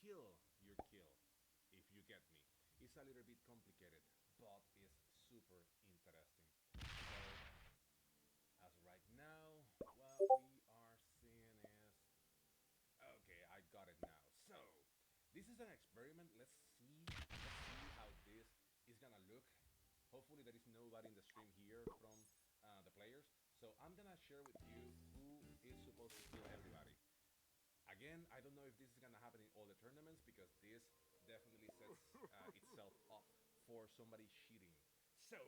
kill your kill, if you get me. It's a little bit complicated, but it's super interesting. So, as right now, what we are seeing is okay, I got it now. So, this is an experiment. Let's see how this is gonna look. Hopefully, there is nobody in the stream here from the players. So, I'm gonna share with you who is supposed to kill everybody. Again, I don't know if this is gonna happen in all the tournaments because this definitely sets itself up for somebody cheating. So,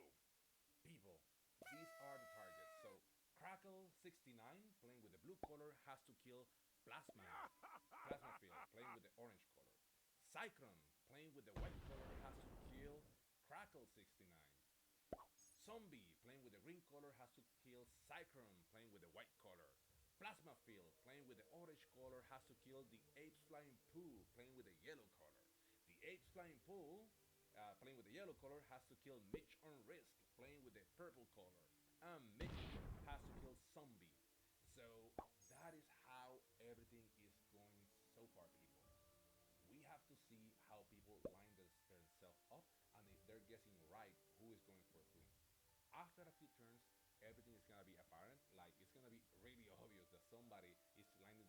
people, these are the targets. So, Crackle 69 playing with the blue color has to kill Plasma Field playing with the orange color. Cyclone playing with the white color has to kill Crackle 69. Zombie playing with the green color has to kill Cyclone playing with the white color. Plasma Field playing with the orange color has to kill the Apes Flying Poo playing with the yellow color. The Apes Flying Poo playing with the yellow color has to kill Mitch on Risk playing with the purple color. And Mitch has to kill Zombie. So that is how everything is going so far, people. We have to see how people line themselves up and if they're guessing right who is going for whom. After a few turns, everything is gonna be apparent. Like it's gonna be really obvious that somebody is lining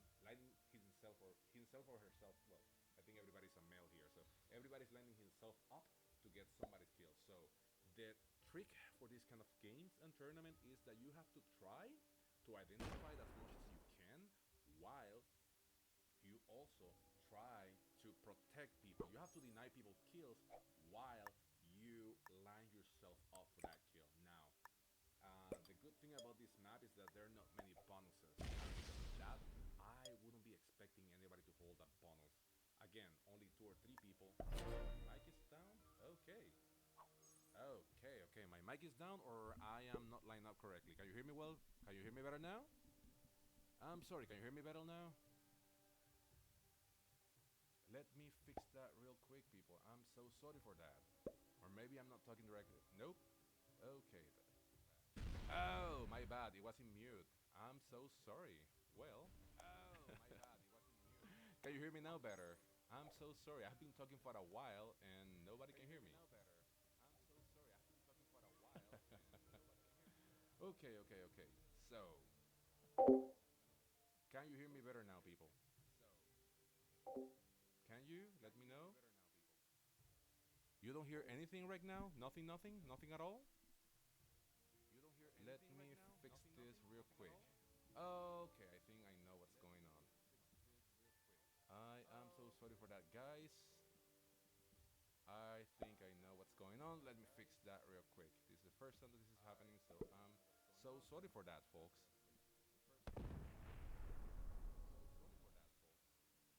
himself or herself. Well, I think everybody's a male here, so everybody's lining himself up to get somebody's kill. So the trick for this kind of games and tournament is that you have to try to identify as much as you can while you also try to protect people. You have to deny people kills while you line yourself up for that kill. Now, the good thing about this map is that there are not many bonuses. And because of that, I wouldn't be expecting anybody to hold that bonus. Again, only two or three people. My mic is down? Okay. Okay. My mic is down or I am not lined up correctly. Can you hear me well? Can you hear me better now? I'm sorry, can you hear me better now? Let me fix that real quick, people. I'm so sorry for that. Or maybe I'm not talking directly. Nope. Okay. Oh, my bad. It was in mute. I'm so sorry. Well, my bad. It was in mute. Can you hear me now better? I'm so sorry. I've been talking for a while and nobody can hear me. I'm so sorry. I've been talking for a while and nobody can hear me. Okay. So, can you hear me better now, people? Can you? Let me know. You don't hear anything right now? Nothing at all? Let me fix this real quick. Okay, I think I know what's going on. I am so sorry for that, guys. I think I know what's going on. Let me fix that real quick. This is the first time that this is happening, so I'm so sorry for that, folks.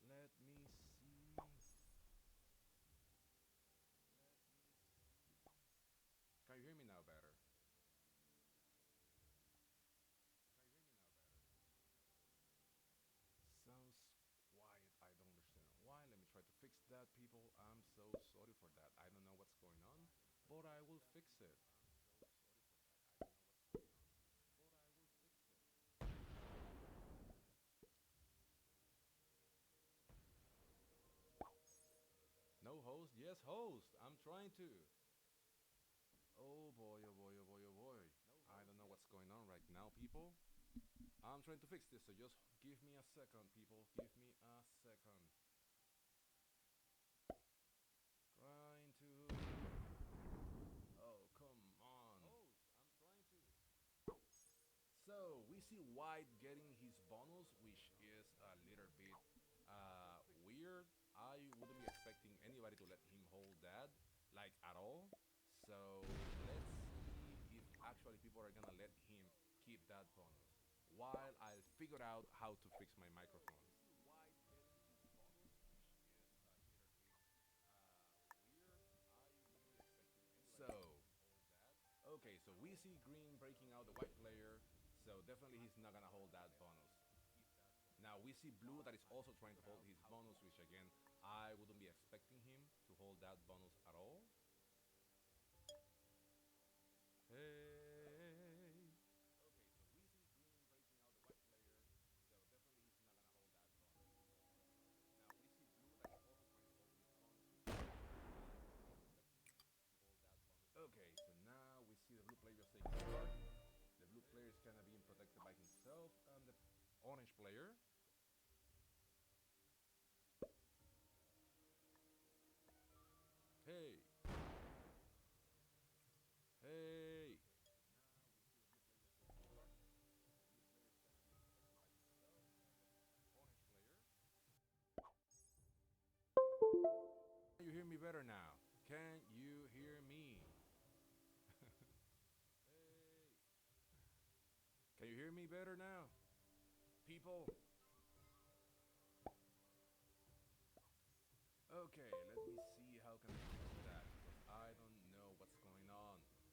Let me see. Can you hear me now better? Sounds quiet. I don't understand why. Let me try to fix that, people. I'm so sorry for that. I don't know what's going on, but I will fix it. No host? Yes, host. I'm trying to. Oh boy. I don't know what's going on right now, people. I'm trying to fix this, so just give me a second, people. Give me a second. Trying to. Oh, come on. So we see White getting his bonus, which is a little bit weird. I wouldn't be expecting anybody to let him hold that, like at all. So let's see if actually people are gonna let him keep that bonus. While I figure out how to fix my microphone. So, okay, so we see Green breaking out the white player, so definitely he's not gonna hold that bonus. Now we see Blue that is also trying to hold his bonus, which again, I wouldn't be expecting him to hold that bonus at all. Hey. you hear me better now? Can you hear me? Hey. Can you hear me better now? People? Okay, let me see how can I fix that because I don't know what's going on. Can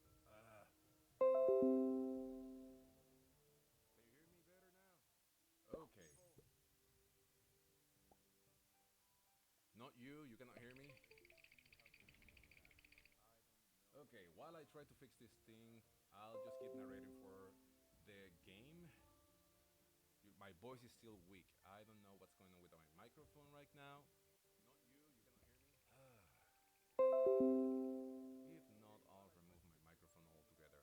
you hear me better now? Okay. Not you, you cannot hear me? Okay, while I try to fix this thing, I'll just keep narrating for the game. My voice is still weak. I don't know what's going on with my microphone right now. Not you, you cannot hear me? If not, I'll remove my microphone altogether.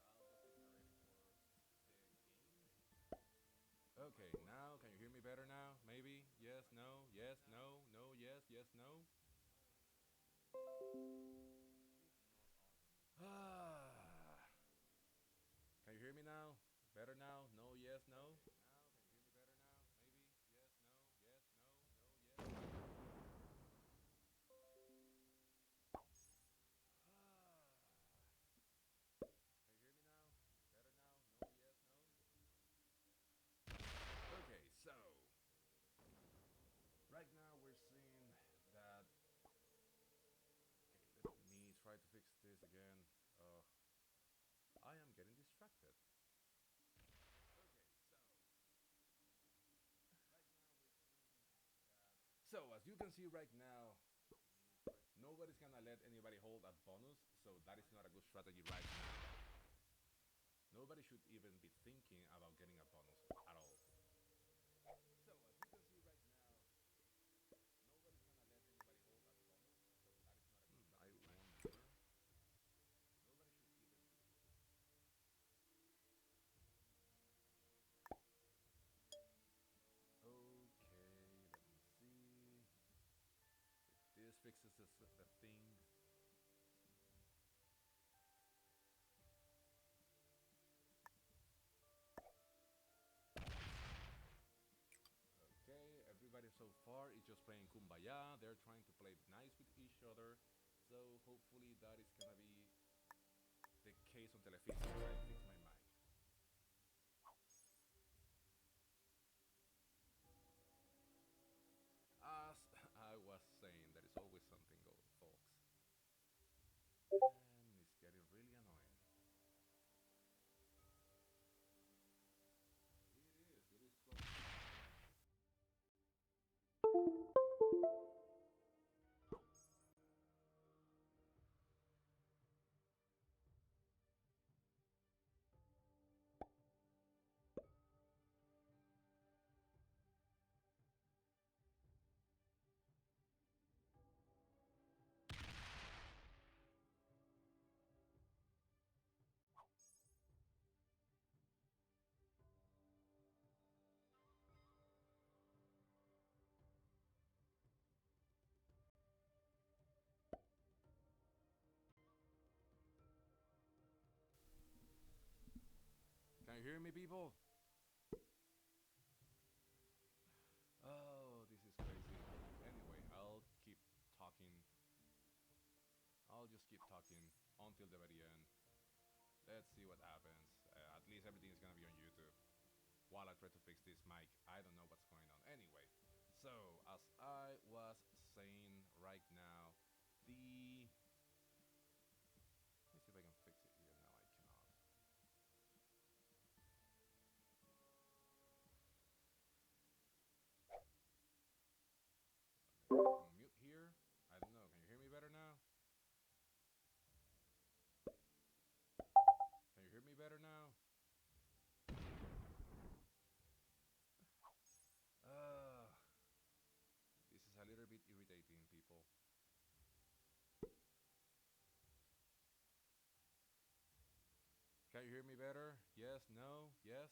Okay, now can you hear me better now? Maybe? Yes, no, yes, no, no, yes, yes, no. Ah. Can you hear me now? Better now? No, yes, no. Now, can you hear me better now? Maybe? Yes, no, yes, no, no, yes. Can you hear me now? Better now? No, yes, no. Okay, so right now we're seeing that. Okay, let me try to fix this again. I am getting distracted. Okay, so right now we're seeing that. So as you can see right now, nobody's gonna let anybody hold a bonus, so that is not a good strategy right now. Nobody should even be thinking about getting a bonus at all. So as you can see right now, nobody's gonna let anybody hold a bonus, so that is not a good strategy. I wonder. Nobody should even be. Okay, let me see if this fixes the thing. Okay, everybody so far is just playing Kumbaya. They're trying to play nice with each other. So hopefully that is gonna be the case until I fix my mic. As I was saying, there is always something going, folks. And it's getting really annoying. It is close. Can you hear me, people? Oh, this is crazy. Anyway, I'll keep talking. I'll just keep talking until the very end. Let's see what happens. At least everything is gonna be on YouTube. While I try to fix this mic, I don't know what's going on. Anyway, so as I was saying right now, the. Let me see if I can fix it here. No, I cannot. Maybe I can mute here. I don't know. Can you hear me better now? Can you hear me better now? Uh, this is a little bit irritating, people. Can you hear me better? Yes, no, yes.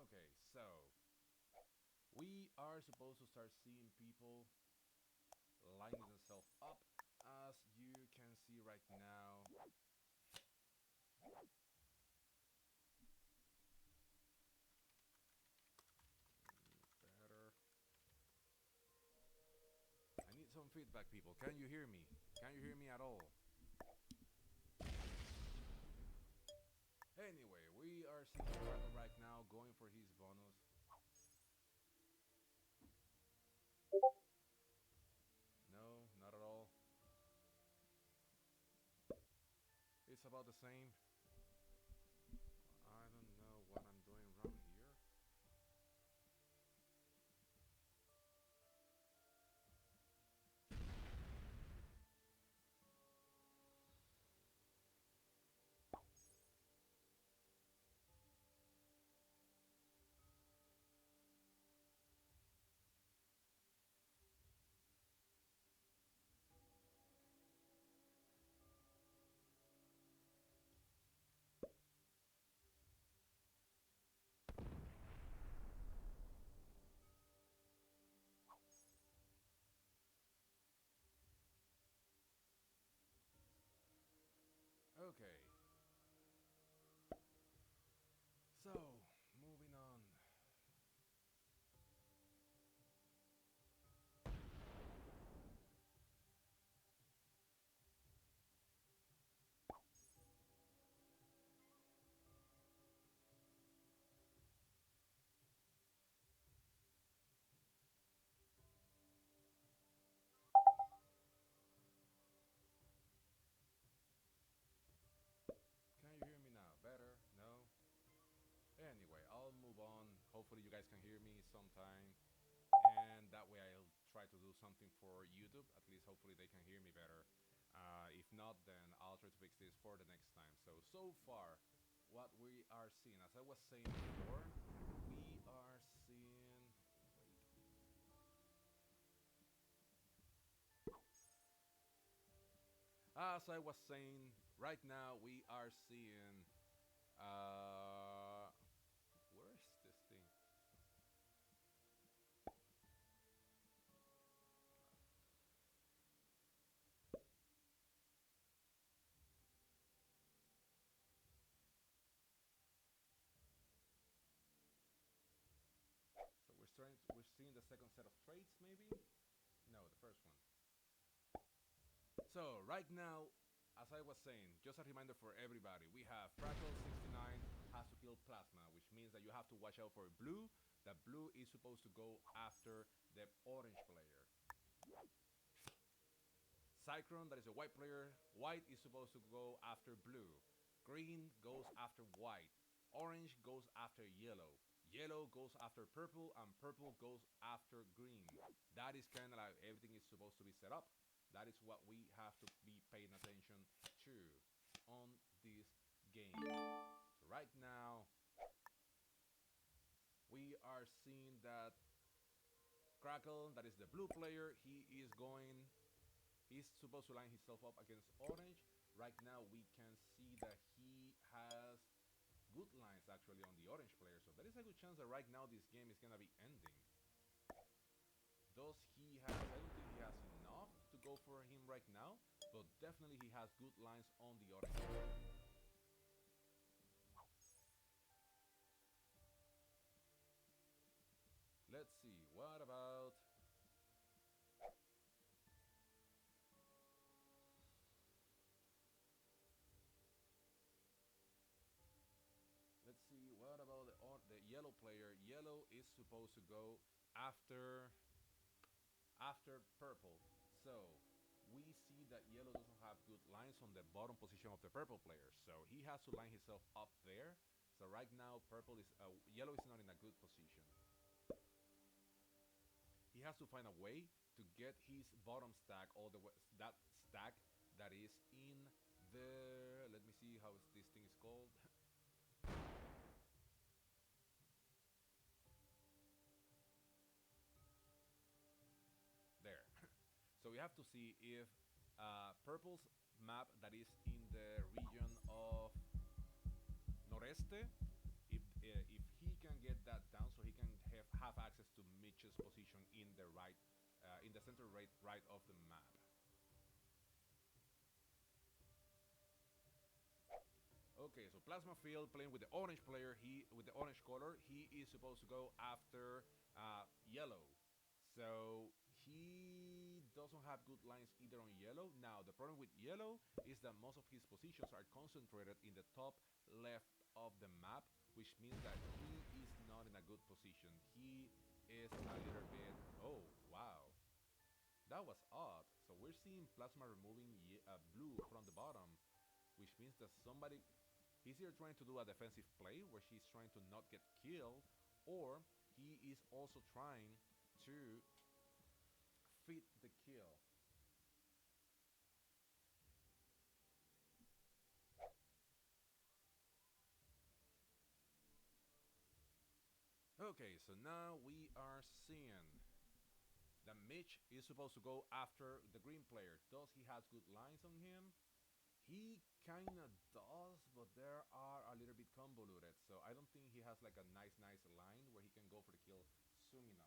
Okay, so we are supposed to start seeing people lining themselves up. As you can see right now, feedback, people. Can you hear me? Can you hear me at all? Anyway, we are seeing Crackle right now going for his bonus. No, not at all. It's about the same. I don't know what I'm doing wrong here. Okay, so moving on. Can you hear me now? Better? No? Anyway, I'll move on. Hopefully, you guys can hear me sometime. And that way, I'll try to do something for YouTube. At least, hopefully, they can hear me better. If not, then I'll try to fix this for the next time. So far, what we are seeing, as I was saying before, we are seeing. Wait. As I was saying, right now we are seeing. Uh, where is this thing? So we're seeing the second set of traits, maybe? No, the first one. So right now, as I was saying, just a reminder for everybody, we have Crackle 69 has to kill Plasma, which means that you have to watch out for blue. That blue is supposed to go after the orange player. Cyclone, that is a white player. White is supposed to go after blue. Green goes after white. Orange goes after yellow. Yellow goes after purple, and purple goes after green. That is kind of like everything is supposed to be set up. That is what we have to be paying attention to on this game. So right now, we are seeing that Crackle, that is the blue player, he's supposed to line himself up against Orange. Right now, we can see that he has good lines actually on the Orange player. So there is a good chance that right now this game is gonna be ending. Does he have? I don't think he has enough to go for him right now, but definitely he has good lines on the Orange player. Let's see. What about? Let's see. What about the yellow player? Yellow is supposed to go after purple. So we see that yellow doesn't have good lines on the bottom position of the purple player. So he has to line himself up there. So right now, yellow is not in a good position. He has to find a way to get his bottom stack all the way that stack that is in the. Let me see how this thing is called. There. So we have to see if purple's map that is in the region of Noreste, if he can get that down, so he can have access to Mitch's position in the in the center right of the map. Okay, so Plasma Field playing with the orange player. He with the orange color. He is supposed to go after yellow. So he doesn't have good lines either on yellow. Now, the problem with yellow is that most of his positions are concentrated in the top left of the map, which means that he is not in a good position. He is a little bit. Oh, wow. That was odd. So we're seeing Plasma removing blue from the bottom, which means that somebody he's either trying to do a defensive play where he's trying to not get killed, or he is also trying to fit the kill. Okay, so now we are seeing that Mitch is supposed to go after the green player. Does he has good lines on him? He kinda does, but there are a little bit convoluted. So I don't think he has like a nice line where he can go for the kill soon enough.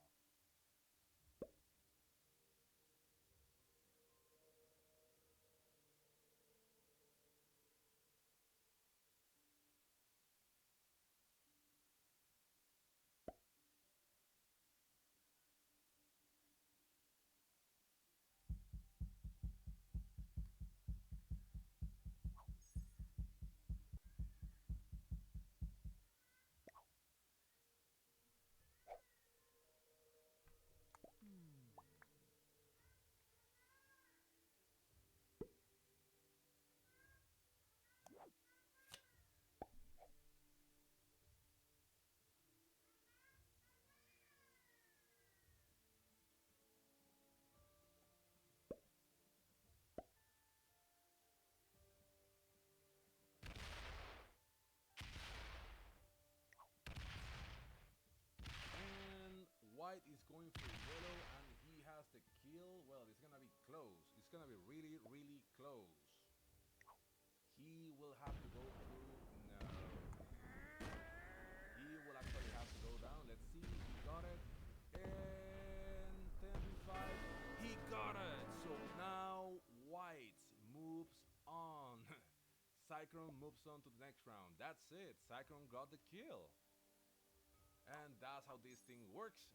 And white is going for yellow, and he has the kill. Well, it's gonna be close. It's gonna be really close. He will have to go through. No, he will actually have to go down. Let's see. He got it. And 10-5. He got it. So now white moves on. Cyclone moves on to the next round. That's it. Cyclone got the kill. And that's how this thing works.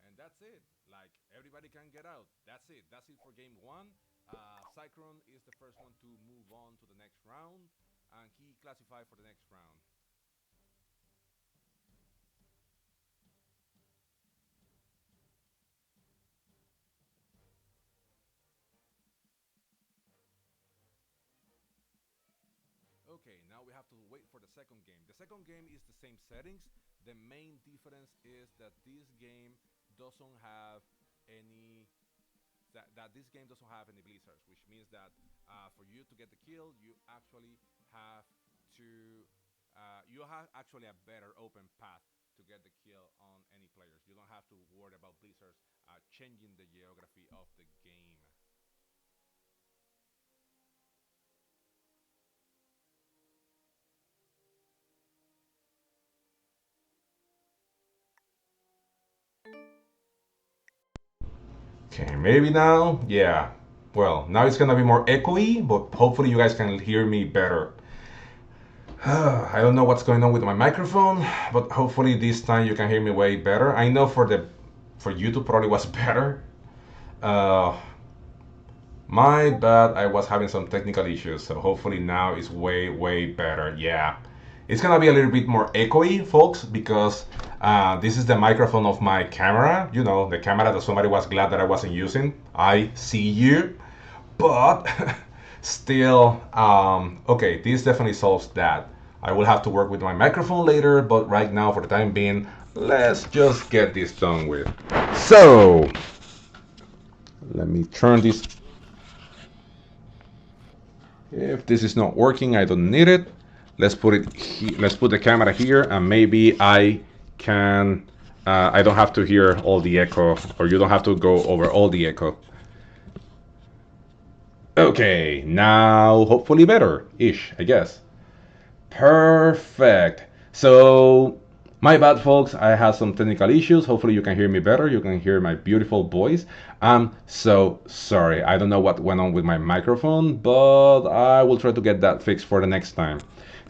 And that's it. Like everybody can get out. That's it. That's it for game one. Cyclone is the first one to move on to the next round, and he classified for the next round. Okay, now we have to wait for the second game. The second game is the same settings. The main difference is that this game doesn't have any that this game doesn't have any blizzards, which means that for you to get the kill, you actually have to you have actually a better open path to get the kill on any players. You don't have to worry about blizzards changing the geography of the game. Okay, maybe now, yeah. Well, now it's gonna be more echoey, but hopefully you guys can hear me better. I don't know what's going on with my microphone, but hopefully this time you can hear me way better. I know for YouTube probably was better. Uh, my bad, I was having some technical issues, so hopefully now it's way better. Yeah. It's gonna be a little bit more echoey, folks, because this is the microphone of my camera. You know, the camera that somebody was glad that I wasn't using. I see you. But still, okay, this definitely solves that. I will have to work with my microphone later, but right now, for the time being, let's just get this done with. So, let me turn this. If this is not working, I don't need it. Let's put it. Let's put the camera here, and maybe I can. I don't have to hear all the echo, or you don't have to go over all the echo. Okay, now hopefully better ish, I guess. Perfect. So, my bad, folks. I had some technical issues. Hopefully, you can hear me better. You can hear my beautiful voice. I'm so sorry. I don't know what went on with my microphone, but I will try to get that fixed for the next time.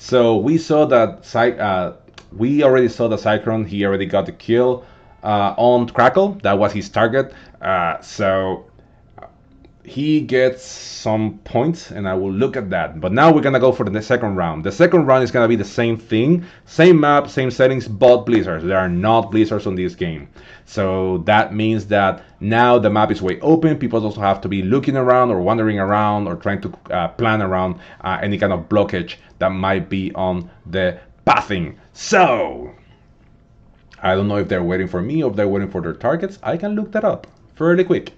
So we saw that we already saw the Cyclone. He already got the kill on Crackle. That was his target. So he gets some points, and I will look at that. But now we're gonna go for the second round. The second round is gonna be the same thing, same map, same settings, but blizzards. There are not blizzards on this game, so that means that now the map is way open. People also have to be looking around or wandering around or trying to plan around any kind of blockage that might be on the pathing. So I don't know if they're waiting for me or if they're waiting for their targets. I can look that up fairly quick.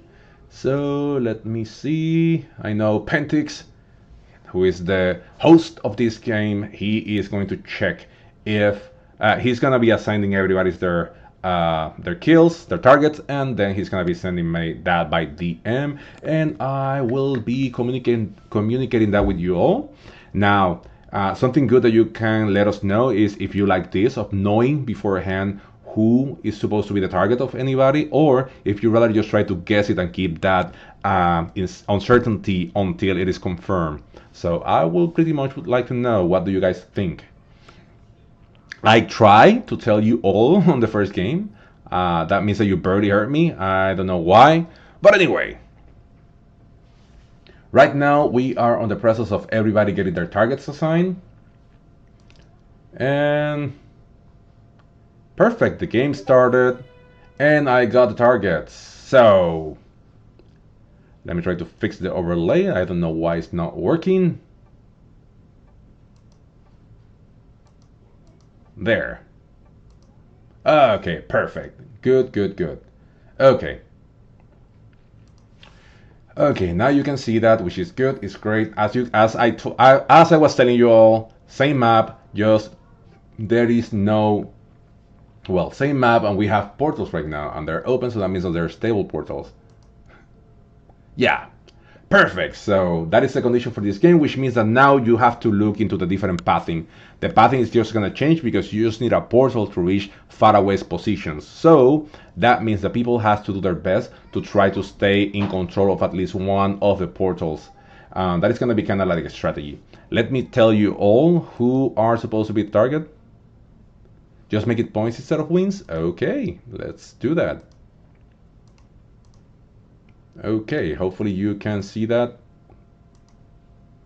So let me see. I know Pentix, who is the host of this game, he is going to check if he's gonna be assigning everybody's their kills, their targets, and then he's gonna be sending me that by DM, and I will be communicating that with you all. Now, something good that you can let us know is if you like this of knowing beforehand who is supposed to be the target of anybody, or if you rather just try to guess it and keep that uncertainty until it is confirmed. So I will pretty much would like to know, what do you guys think? I try to tell you all on the first game. That means that you barely heard me. I don't know why. But anyway, right now we are on the process of everybody getting their targets assigned. And perfect, the game started and I got the targets. So let me try to fix the overlay. I don't know why it's not working. There. Okay, perfect. Good, good, good. Okay. Okay, now you can see that, which is good. It's great. As I was telling you all, same map, just there is no, well, same map, and we have portals right now, and they're open, so that means that they're stable portals. Yeah, perfect. So that is the condition for this game, which means that now you have to look into the different pathing. The pathing is just going to change because you just need a portal to reach faraway positions. So that means that people have to do their best to try to stay in control of at least one of the portals. That is going to be kind of like a strategy. Let me tell you all who are supposed to be target. Just make it points instead of wins. Okay, let's do that. Okay, hopefully you can see that.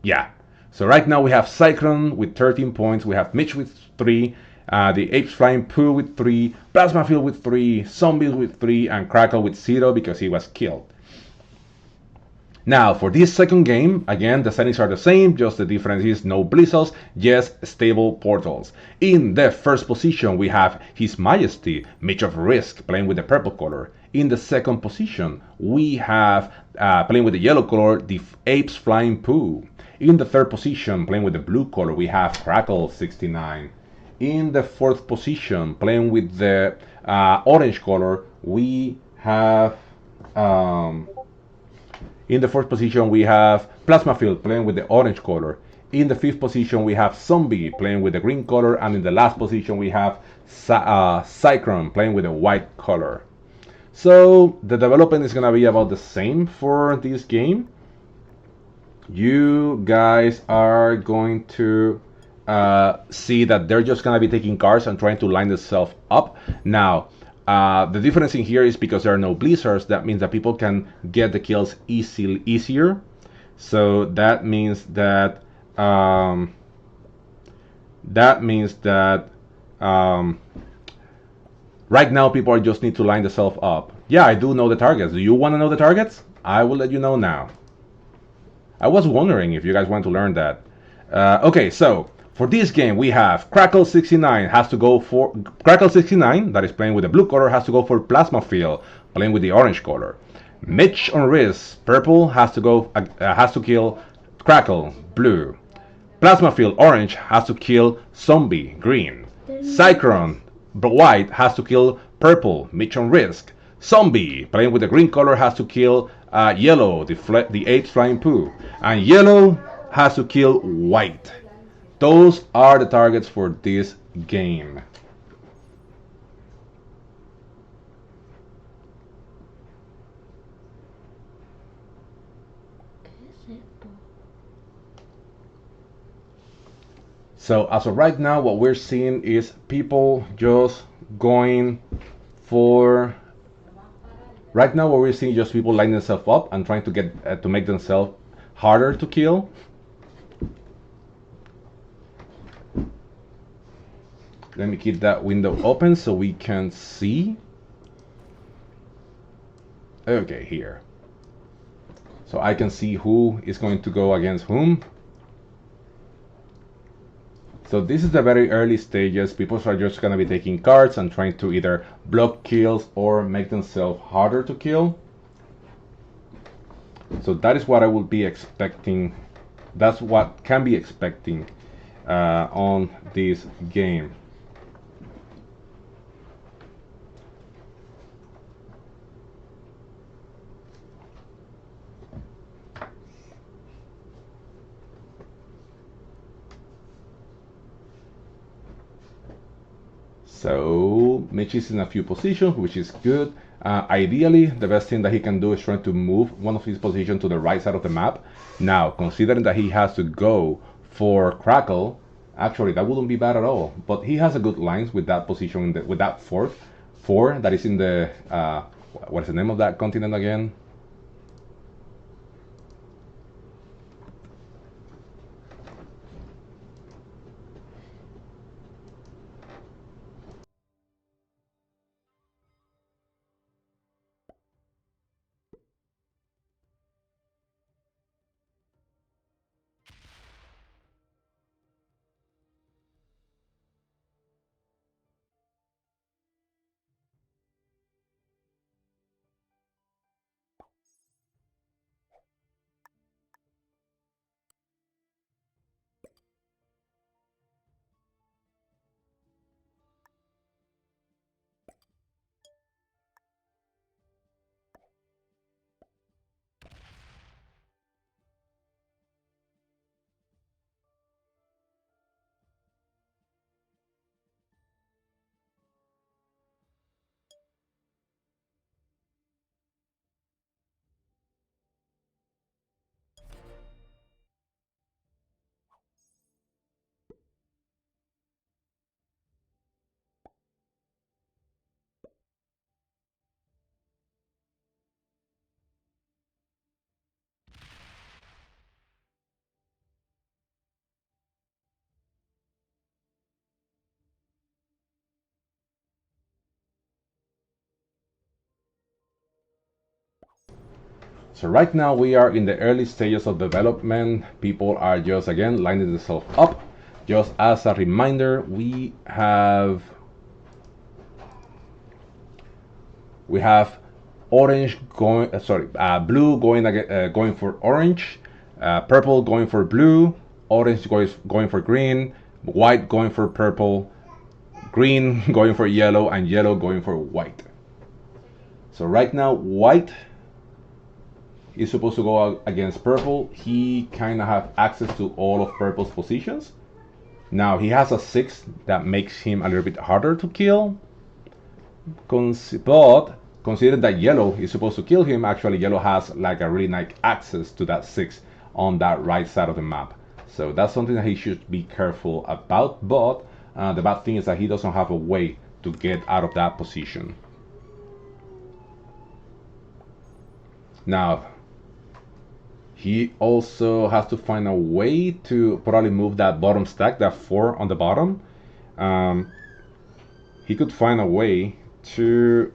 Yeah. So right now we have Cyclone with 13 points. We have Mitch with 3. The Apes Flying Poo with 3. Plasma Field with 3. Zombie with 3. And Crackle with 0 because he was killed. Now, for this second game, again, the settings are the same, just the difference is no blizzards, just stable portals. In the first position, we have His Majesty, Mitch of Risk, playing with the purple color. In the second position, we have, playing with the yellow color, the Apes Flying Poo. In the third position, playing with the blue color, we have Crackle 69. In the fourth position, playing with the orange color, we have... in the fourth position, we have Plasma Field playing with the orange color. In the fifth position, we have Zombie playing with the green color. And in the last position, we have Cyclone playing with the white color. So the development is going to be about the same for this game. You guys are going to see that they're just going to be taking cards and trying to line themselves up. Now, the difference in here is because there are no blizzards. That means that people can get the kills easier. So that means that right now people just need to line themselves up. Yeah, I do know the targets. Do you want to know the targets? I will let you know now. I was wondering if you guys want to learn that. Okay, so for this game, we have Crackle 69 has to go for Crackle 69 that is playing with the blue color has to go for Plasma Field playing with the orange color. Mitch on Risk purple has to kill Crackle blue. Plasma Field orange has to kill Zombie green. Cyclone white has to kill purple. Mitch on Risk. Zombie playing with the green color has to kill yellow, the Apes Flying Poo, and yellow has to kill white. Those are the targets for this game. So as of right now, what we're seeing is people just going for. Right now, what we're seeing is just people lining themselves up and trying to get to make themselves harder to kill. Let me keep that window open so we can see. Okay, here. So I can see who is going to go against whom. So this is the very early stages. People are just going to be taking cards and trying to either block kills or make themselves harder to kill. So that is what I would be expecting. That's what can be expecting on this game. So Mitch is in a few positions, which is good. Ideally, the best thing that he can do is try to move one of his positions to the right side of the map. Now, considering that he has to go for Crackle, actually that wouldn't be bad at all. But he has a good lines with that position, with that four that is in the what is the name of that continent again? So right now we are in the early stages of development. People are just again lining themselves up. Just as a reminder, we have orange going blue going for orange, purple going for blue, orange going for green, white going for purple, green going for yellow, and yellow going for white. So right now white is supposed to go against purple. He kind of have access to all of purple's positions. Now he has a 6 that makes him a little bit harder to kill. But considering that yellow is supposed to kill him, actually yellow has like a really nice access to that 6 on that right side of the map. So that's something that he should be careful about. But the bad thing is that he doesn't have a way to get out of that position. Now, he also has to find a way to probably move that bottom stack, that 4 on the bottom. He could find a way to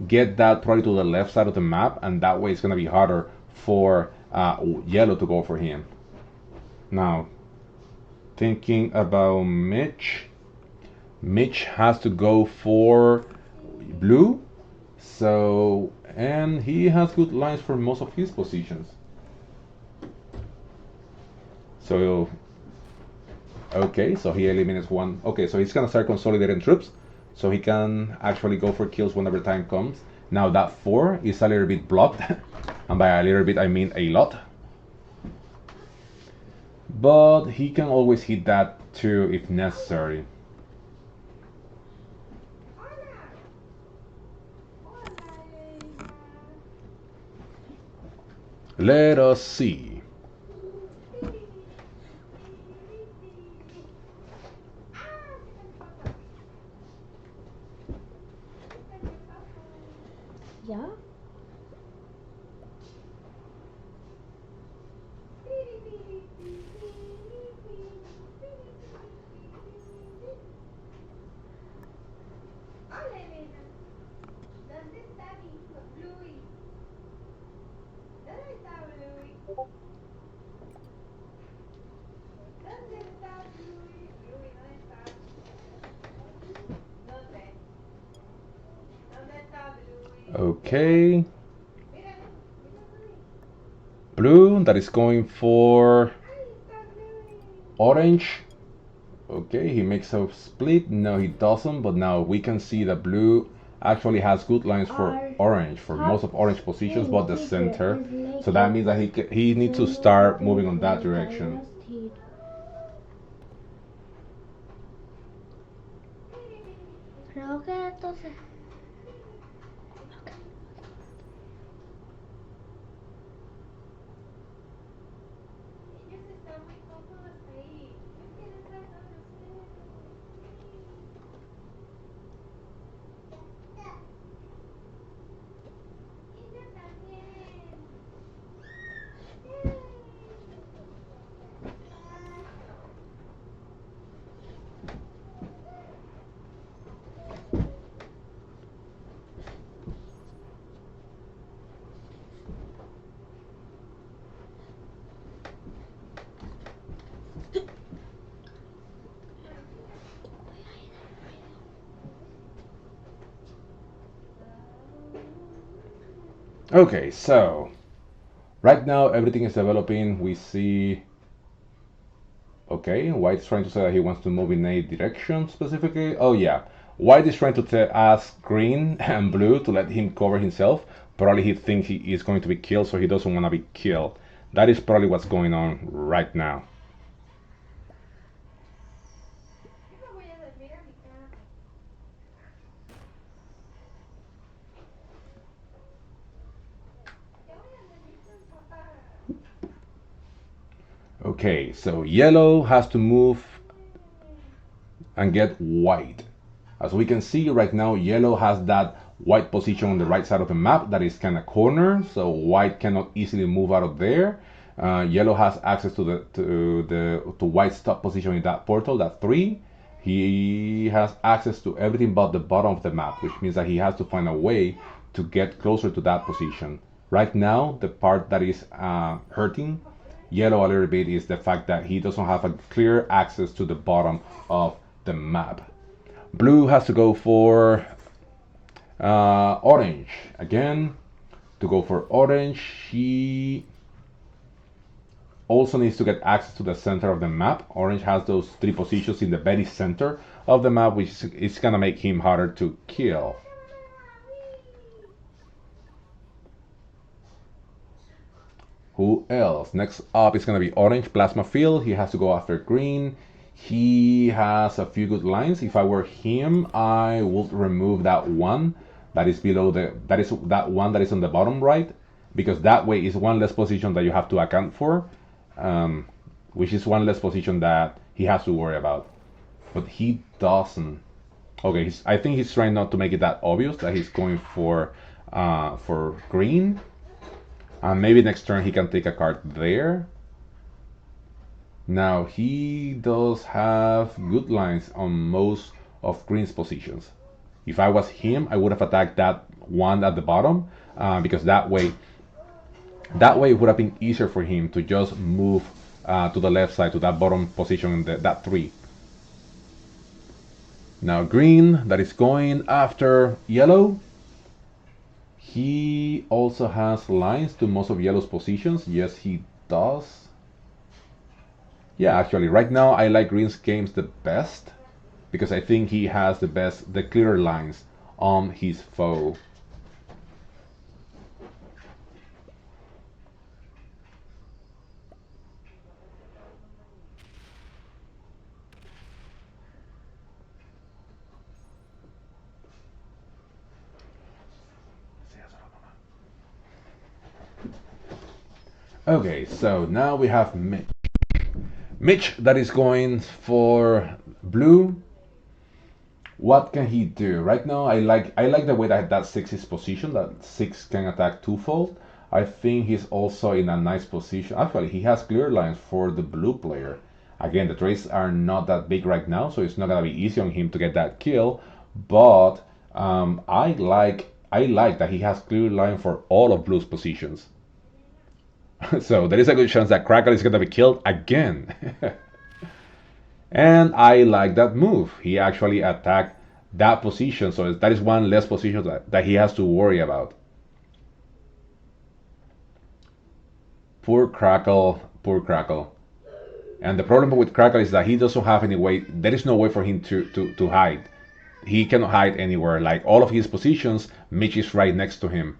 get that probably to the left side of the map, and that way it's going to be harder for yellow to go for him. Now, thinking about Mitch has to go for blue. So, and he has good lines for most of his positions. So, okay, so he eliminates one. Okay, so he's gonna start consolidating troops, so he can actually go for kills whenever time comes. Now that 4 is a little bit blocked, and by a little bit I mean a lot. But he can always hit that too if necessary. Let us see. Ja? Hola, Elena. ¿Dónde está mi hijo, Bluey? ¿Dónde está Bluey? ¿Dónde está Bluey? Bluey, ¿dónde estás? ¿Dónde? ¿Dónde está Bluey? Okay. Mira, mira Bluey. Blue, that is going for Ahí está Bluey. orange. Okay, he makes a split. No, he doesn't, but now we can see that blue actually has good lines for orange, for most of orange positions, but the center. So that means that he needs to start moving on that direction. Creo que entonces. Ellos están muy cómodos ahí. Yo quiero entrar con ustedes. Y yo también. Okay, so right now everything is developing. We see. Okay, White's trying to say that he wants to move in a direction specifically. Oh yeah, White is trying to ask Green and Blue to let him cover himself. Probably he thinks he is going to be killed, so he doesn't want to be killed. That is probably what's going on right now. Yo me voy a dormir a mi cama. Yo voy a dormir con papá. Okay, so Yellow has to move and get White. As we can see right now, Yellow has that White position on the right side of the map that is kind of corner, so White cannot easily move out of there. Yellow has access to White's top position in that portal, that 3. He has access to everything but the bottom of the map, which means that he has to find a way to get closer to that position. Right now, the part that is hurting Yellow a little bit is the fact that he doesn't have a clear access to the bottom of the map. Blue has to go for orange again. To go for orange, he also needs to get access to the center of the map. Orange has those 3 positions in the very center of the map, which is gonna make him harder to kill. Who else? Next up is gonna be orange plasma field. He has to go after green. He has a few good lines. If I were him, I would remove that one that is below that one that is on the bottom right, because that way is one less position that you have to account for, which is one less position that he has to worry about. But he doesn't. Okay, I think he's trying not to make it that obvious that he's going for green. Maybe next turn he can take a card there. Now he does have good lines on most of Green's positions. If I was him, I would have attacked that one at the bottom, because that way it would have been easier for him to just move to the left side to that bottom position, that 3. Now Green, that is going after Yellow. He also has lines to most of Yellow's positions. Yes, he does. Yeah, actually, right now I like Green's games the best because I think he has the clearer lines on his foe. Okay, so now we have Mitch. Mitch that is going for blue. What can he do? Right now I like the way that 6 is positioned, that 6 can attack twofold. I think he's also in a nice position. Actually, he has clear lines for the blue player. Again, the trades are not that big right now, so it's not gonna be easy on him to get that kill. But I like that he has clear line for all of blue's positions. So there is a good chance that Crackle is gonna be killed again. And I like that move. He actually attacked that position, so that is one less position that he has to worry about. Poor Crackle, poor Crackle. And the problem with Crackle is that he doesn't have any way, there is no way for him to hide. He cannot hide anywhere. Like all of his positions, Mitch is right next to him.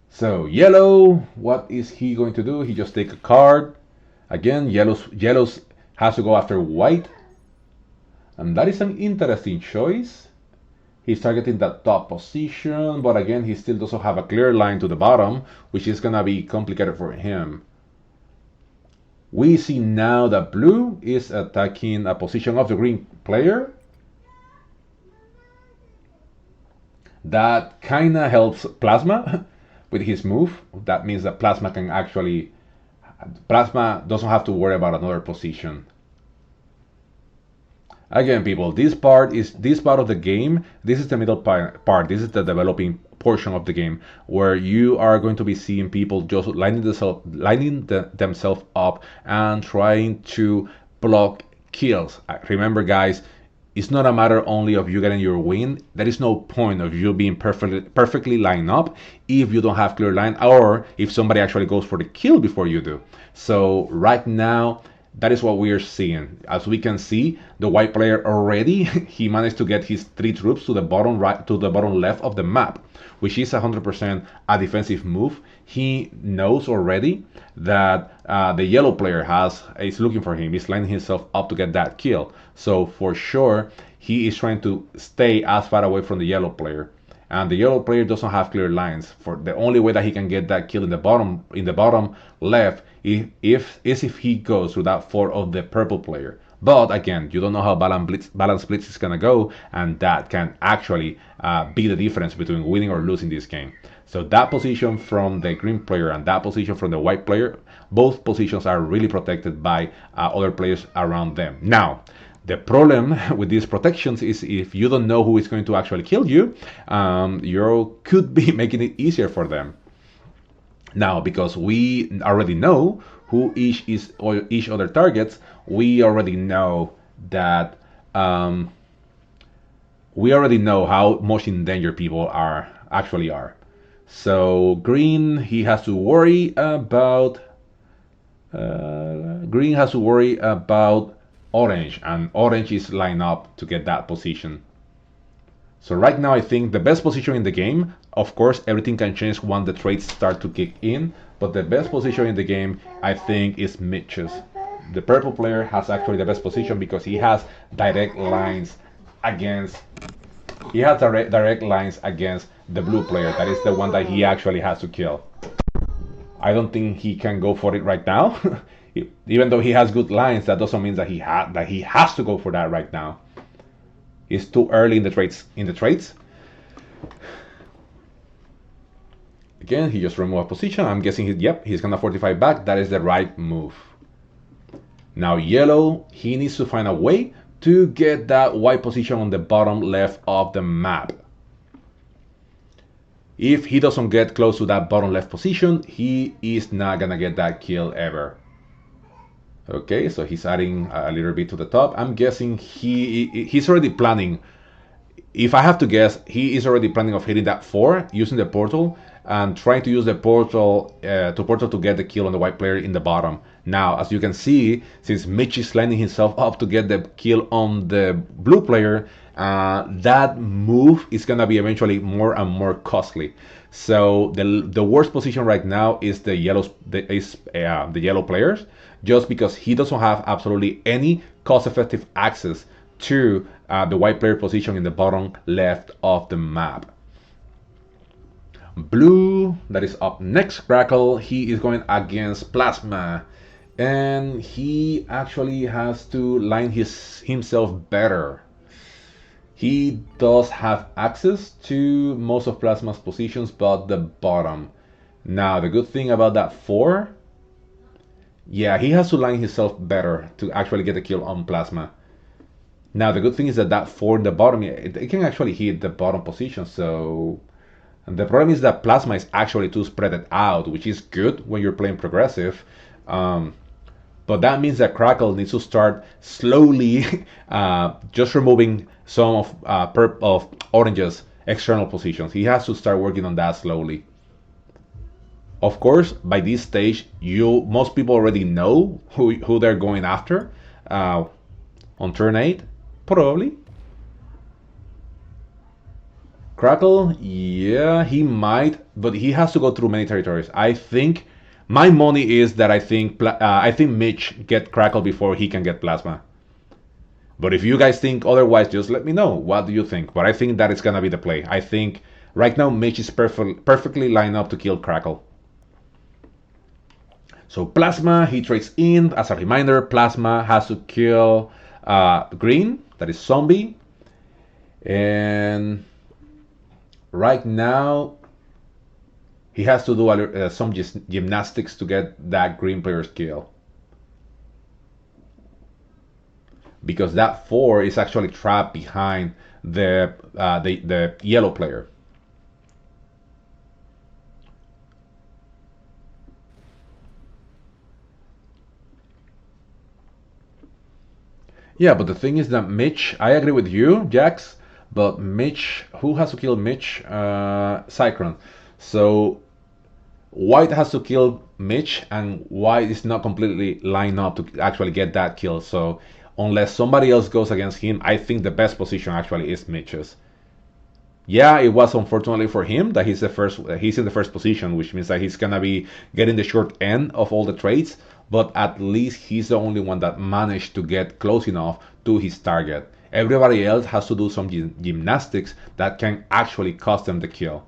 So yellow, what is he going to do? He just take a card. Again, yellow's has to go after white. And that is an interesting choice. He's targeting that top position, but again, he still doesn't have a clear line to the bottom, which is gonna be complicated for him. We see now that blue is attacking a position of the green player. That kinda helps Plasma with his move. That means that Plasma doesn't have to worry about another position. Again, people, this part of the game. This is the middle part. This is the developing portion of the game where you are going to be seeing people just lining themselves up and trying to block kills. Remember, guys, it's not a matter only of you getting your win. There is no point of you being perfectly lined up if you don't have clear line or if somebody actually goes for the kill before you do. So right now, that is what we are seeing. As we can see, the white player already he managed to get his 3 troops to the bottom right to the bottom left of the map, which is 100% a defensive move. He knows already that the yellow player is looking for him. He's lining himself up to get that kill. So for sure, he is trying to stay as far away from the yellow player. And the yellow player doesn't have clear lines. For the only way that he can get that kill in the bottom left if he goes through that fort of the purple player. But again, you don't know how balance blitz is gonna go, and that can actually be the difference between winning or losing this game. So that position from the green player and that position from the white player, both positions are really protected by other players around them. Now, the problem with these protections is if you don't know who is going to actually kill you, you could be making it easier for them. Now, because we already know who each other targets, we already know that we already know how much in danger people are. So green, he has to worry about. Green has to worry about orange, and orange is lined up to get that position. So right now, I think the best position in the game, of course, everything can change once the trades start to kick in, but the best position in the game, I think, is Mitch's. The purple player has actually the best position because he has direct lines against the blue player. That is the one that he actually has to kill. I don't think he can go for it right now. Even though he has good lines, that doesn't mean that he has to go for that right now. It's too early in the trades. Again, he just removed a position. I'm guessing he's gonna fortify back. That is the right move. Now yellow, he needs to find a way to get that white position on the bottom left of the map. If he doesn't get close to that bottom left position, he is not gonna get that kill ever. Okay, so he's adding a little bit to the top. I'm guessing he's already planning. If I have to guess, he is already planning of hitting that 4 using the portal and trying to use the portal to get the kill on the white player in the bottom. Now, as you can see, since Mitch is lining himself up to get the kill on the blue player, that move is gonna be eventually more and more costly. So the worst position right now is the yellow players, just because he doesn't have absolutely any cost-effective access to the white player position in the bottom left of the map. Blue, that is up next, Crackle, he is going against Plasma. And he actually has to line himself better. He does have access to most of Plasma's positions, but the bottom. Now, the good thing about that 4, yeah, he has to line himself better to actually get a kill on Plasma. Now, the good thing is that that 4 in the bottom, it can actually hit the bottom position, so... And the problem is that Plasma is actually too spread out, which is good when you're playing progressive. Um, but that means that Crackle needs to start slowly just removing some of Orange's external positions. He has to start working on that slowly. Of course, by this stage, most people already know who they're going after uh, on turn 8, probably. Crackle, yeah, he might, but he has to go through many territories. I think my money is that I think Mitch get Crackle before he can get Plasma. But if you guys think otherwise, just let me know. What do you think? But I think that is gonna be the play. I think right now Mitch is perfectly lined up to kill Crackle. So Plasma, he trades in. As a reminder, Plasma has to kill Green, that is Zombie. And right now, he has to do some gymnastics to get that Green player's kill. Because that 4 is actually trapped behind the yellow player. Yeah, but the thing is that Mitch, I agree with you, Jax, but Mitch, who has to kill Mitch? Cyclone. So White has to kill Mitch, and White is not completely lined up to actually get that kill. So unless somebody else goes against him, I think the best position actually is Mitch's. Yeah, it was unfortunately for him that he's in the first position, which means that he's gonna be getting the short end of all the trades, but at least he's the only one that managed to get close enough to his target. Everybody else has to do some gymnastics that can actually cost them the kill.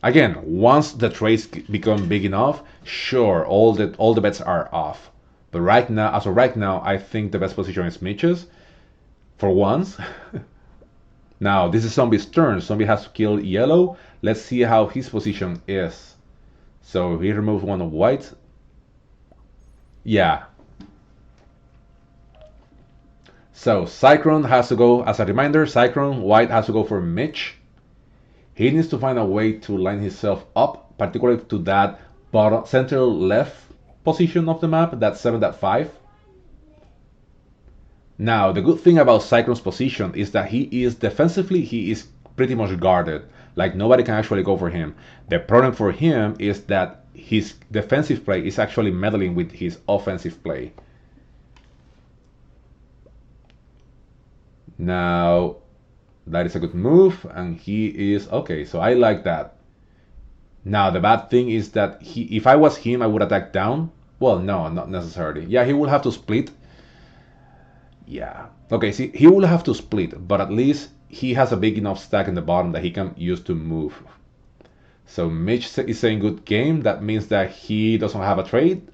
Again, once the trades become big enough, sure, all the bets are off. But right now, as of right now, I think the best position is Mitch's for once. Now, this is Zombie's turn. Zombie has to kill yellow. Let's see how his position is. So he removes one of white. Yeah. So Cyclone has to go, as a reminder, Cyclone, white has to go for Mitch. He needs to find a way to line himself up, particularly to that bottom center left position of the map, that 7.5. Now, the good thing about Cyclone's position is that he is pretty much guarded. Like, nobody can actually go for him. The problem for him is that his defensive play is actually meddling with his offensive play. Now, that is a good move, and he is okay. So I like that. Now, the bad thing is that if I was him, I would attack down. Well, no, not necessarily. Yeah, he will have to split. Yeah. Okay, see, he will have to split, but at least he has a big enough stack in the bottom that he can use to move. So Mitch is saying good game. That means that he doesn't have a trade.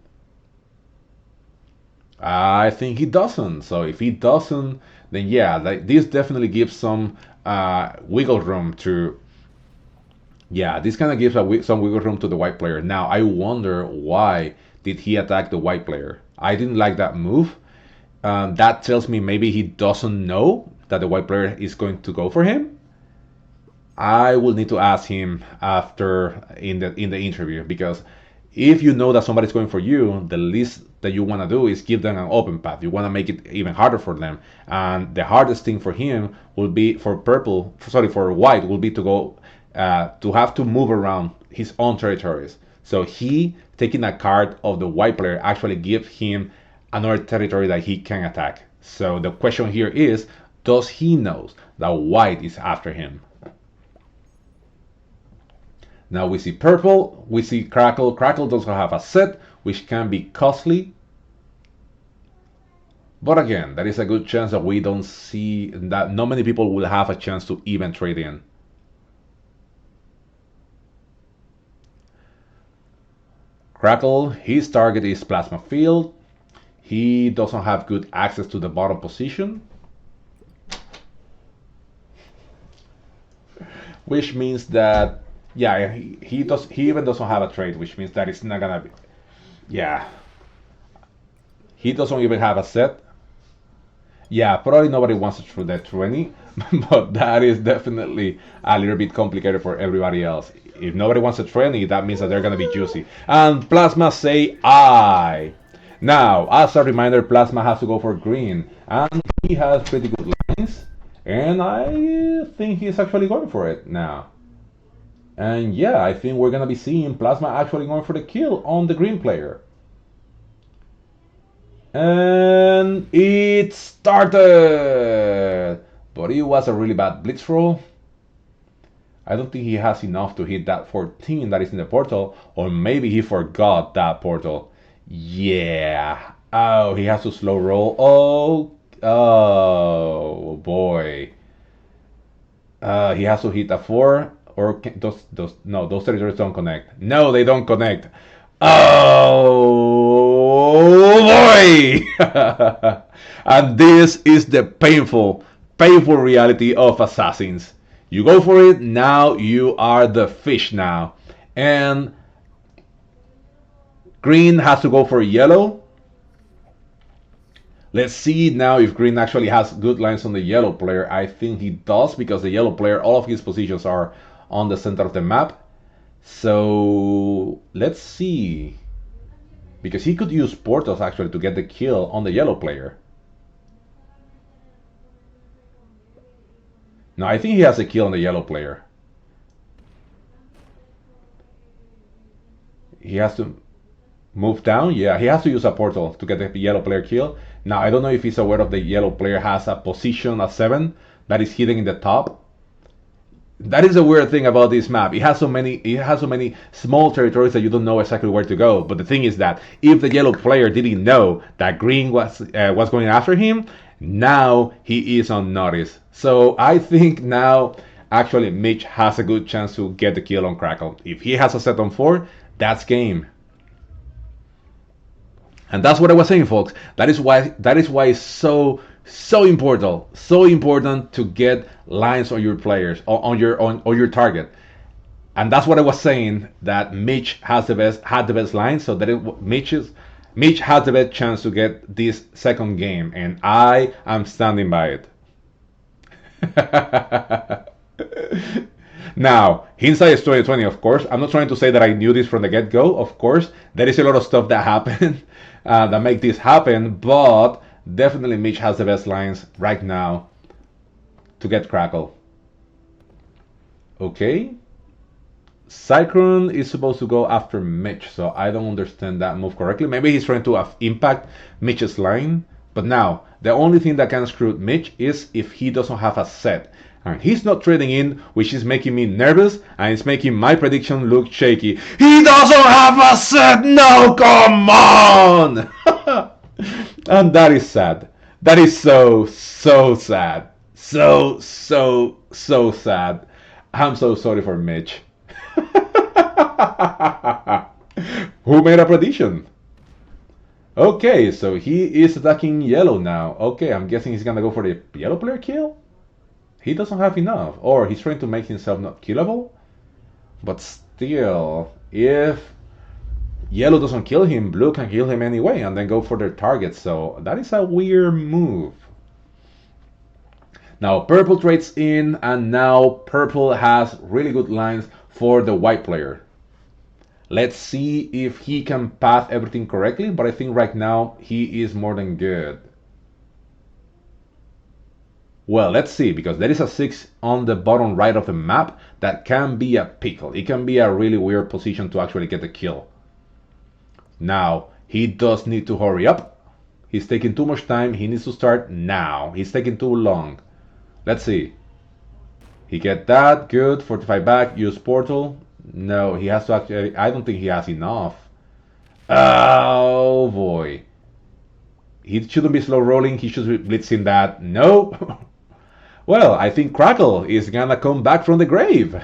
I think he doesn't. So if he doesn't, then yeah, this definitely gives some wiggle room to. Yeah, this kind of gives some wiggle room to the white player. Now I wonder why did he attack the white player? I didn't like that move. That tells me maybe he doesn't know that the white player is going to go for him. I will need to ask him after in the interview, because if you know that somebody's going for you, the least that you want to do is give them an open path. You want to make it even harder for them, and the hardest thing for him will be for white will be to go to have to move around his own territories. So he taking a card of the white player actually gives him another territory that he can attack. So the question here is, does he know that white is after him? Now we see purple, we see Crackle. Crackle does have a set, which can be costly. But again, there is a good chance that we don't see, that not many people will have a chance to even trade in. Crackle, his target is Plasma Field. He doesn't have good access to the bottom position, which means that yeah, he even doesn't have a trade, which means that it's not gonna be yeah. He doesn't even have a set. Yeah, probably nobody wants to throw that 20, but that is definitely a little bit complicated for everybody else. If nobody wants a 20, that means that they're gonna be juicy. And Plasma say I. Now, as a reminder, Plasma has to go for green, and he has pretty good lines, and I think he's actually going for it now. And yeah, I think we're gonna be seeing Plasma actually going for the kill on the green player. And it started! But it was a really bad blitz roll. I don't think he has enough to hit that 14 that is in the portal, or maybe he forgot that portal. Yeah. Oh, he has to slow roll. Oh boy. He has to hit a 4, or those territories don't connect. No, they don't connect. Oh boy! And this is the painful reality of assassins. You go for it, now you are the fish now. And green has to go for yellow. Let's see now if green actually has good lines on the yellow player. I think he does, because the yellow player, all of his positions are on the center of the map. So let's see. Because he could use portals actually to get the kill on the yellow player. No, I think he has a kill on the yellow player. He has to move down. Yeah, he has to use a portal to get the yellow player kill. Now, I don't know if he's aware of the yellow player has a position, a 7, that is hidden in the top. That is a weird thing about this map. It has so many small territories that you don't know exactly where to go. But the thing is that if the yellow player didn't know that green was going after him, now he is on notice. So I think now actually Mitch has a good chance to get the kill on Crackle. If he has a set on 4, that's game. And that's what I was saying, folks. That is why it's so important to get lines on your players, on your target. And that's what I was saying, that Mitch had the best lines, so that Mitch had the best chance to get this second game, and I am standing by it. Now, hindsight is 2020, of course. I'm not trying to say that I knew this from the get-go. Of course, there is a lot of stuff that happened that make this happen, but definitely Mitch has the best lines right now to get Crackle. Okay. Cyclone is supposed to go after Mitch, so I don't understand that move correctly. Maybe he's trying to impact Mitch's line. But now, the only thing that can screw Mitch is if he doesn't have a set. And he's not trading in, which is making me nervous, and it's making my prediction look shaky. He doesn't have a set! No, come on! And that is sad. That is so sad. So sad. I'm so sorry for Mitch. Who made a prediction? Okay, so he is attacking yellow now. Okay, I'm guessing he's gonna go for the yellow player kill? He doesn't have enough. Or he's trying to make himself not killable? But still, if yellow doesn't kill him, blue can kill him anyway and then go for their target. So that is a weird move. Now purple trades in, and now purple has really good lines for the white player. Let's see if he can path everything correctly, but I think right now he is more than good. Well, let's see, because there is a 6 on the bottom right of the map that can be a pickle. It can be a really weird position to actually get the kill. Now, he does need to hurry up. He's taking too much time. He needs to start now. He's taking too long. Let's see. He get that. Good. 45 back. Use portal. No, he has to actually... I don't think he has enough. Oh, boy. He shouldn't be slow rolling. He should be blitzing that. No. Well, I think Crackle is gonna come back from the grave.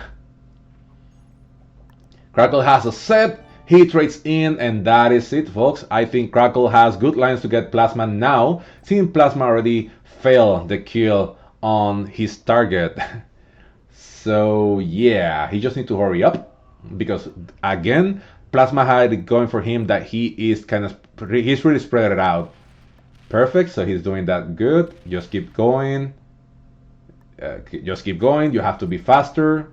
Crackle has a set. He trades in, and that is it, folks. I think Crackle has good lines to get Plasma now, since Plasma already failed the kill on his target. So yeah, he just need to hurry up because again, Plasma had it going for him that he is he's really spread it out. Perfect. So he's doing that good. Just keep going. Just keep going. You have to be faster.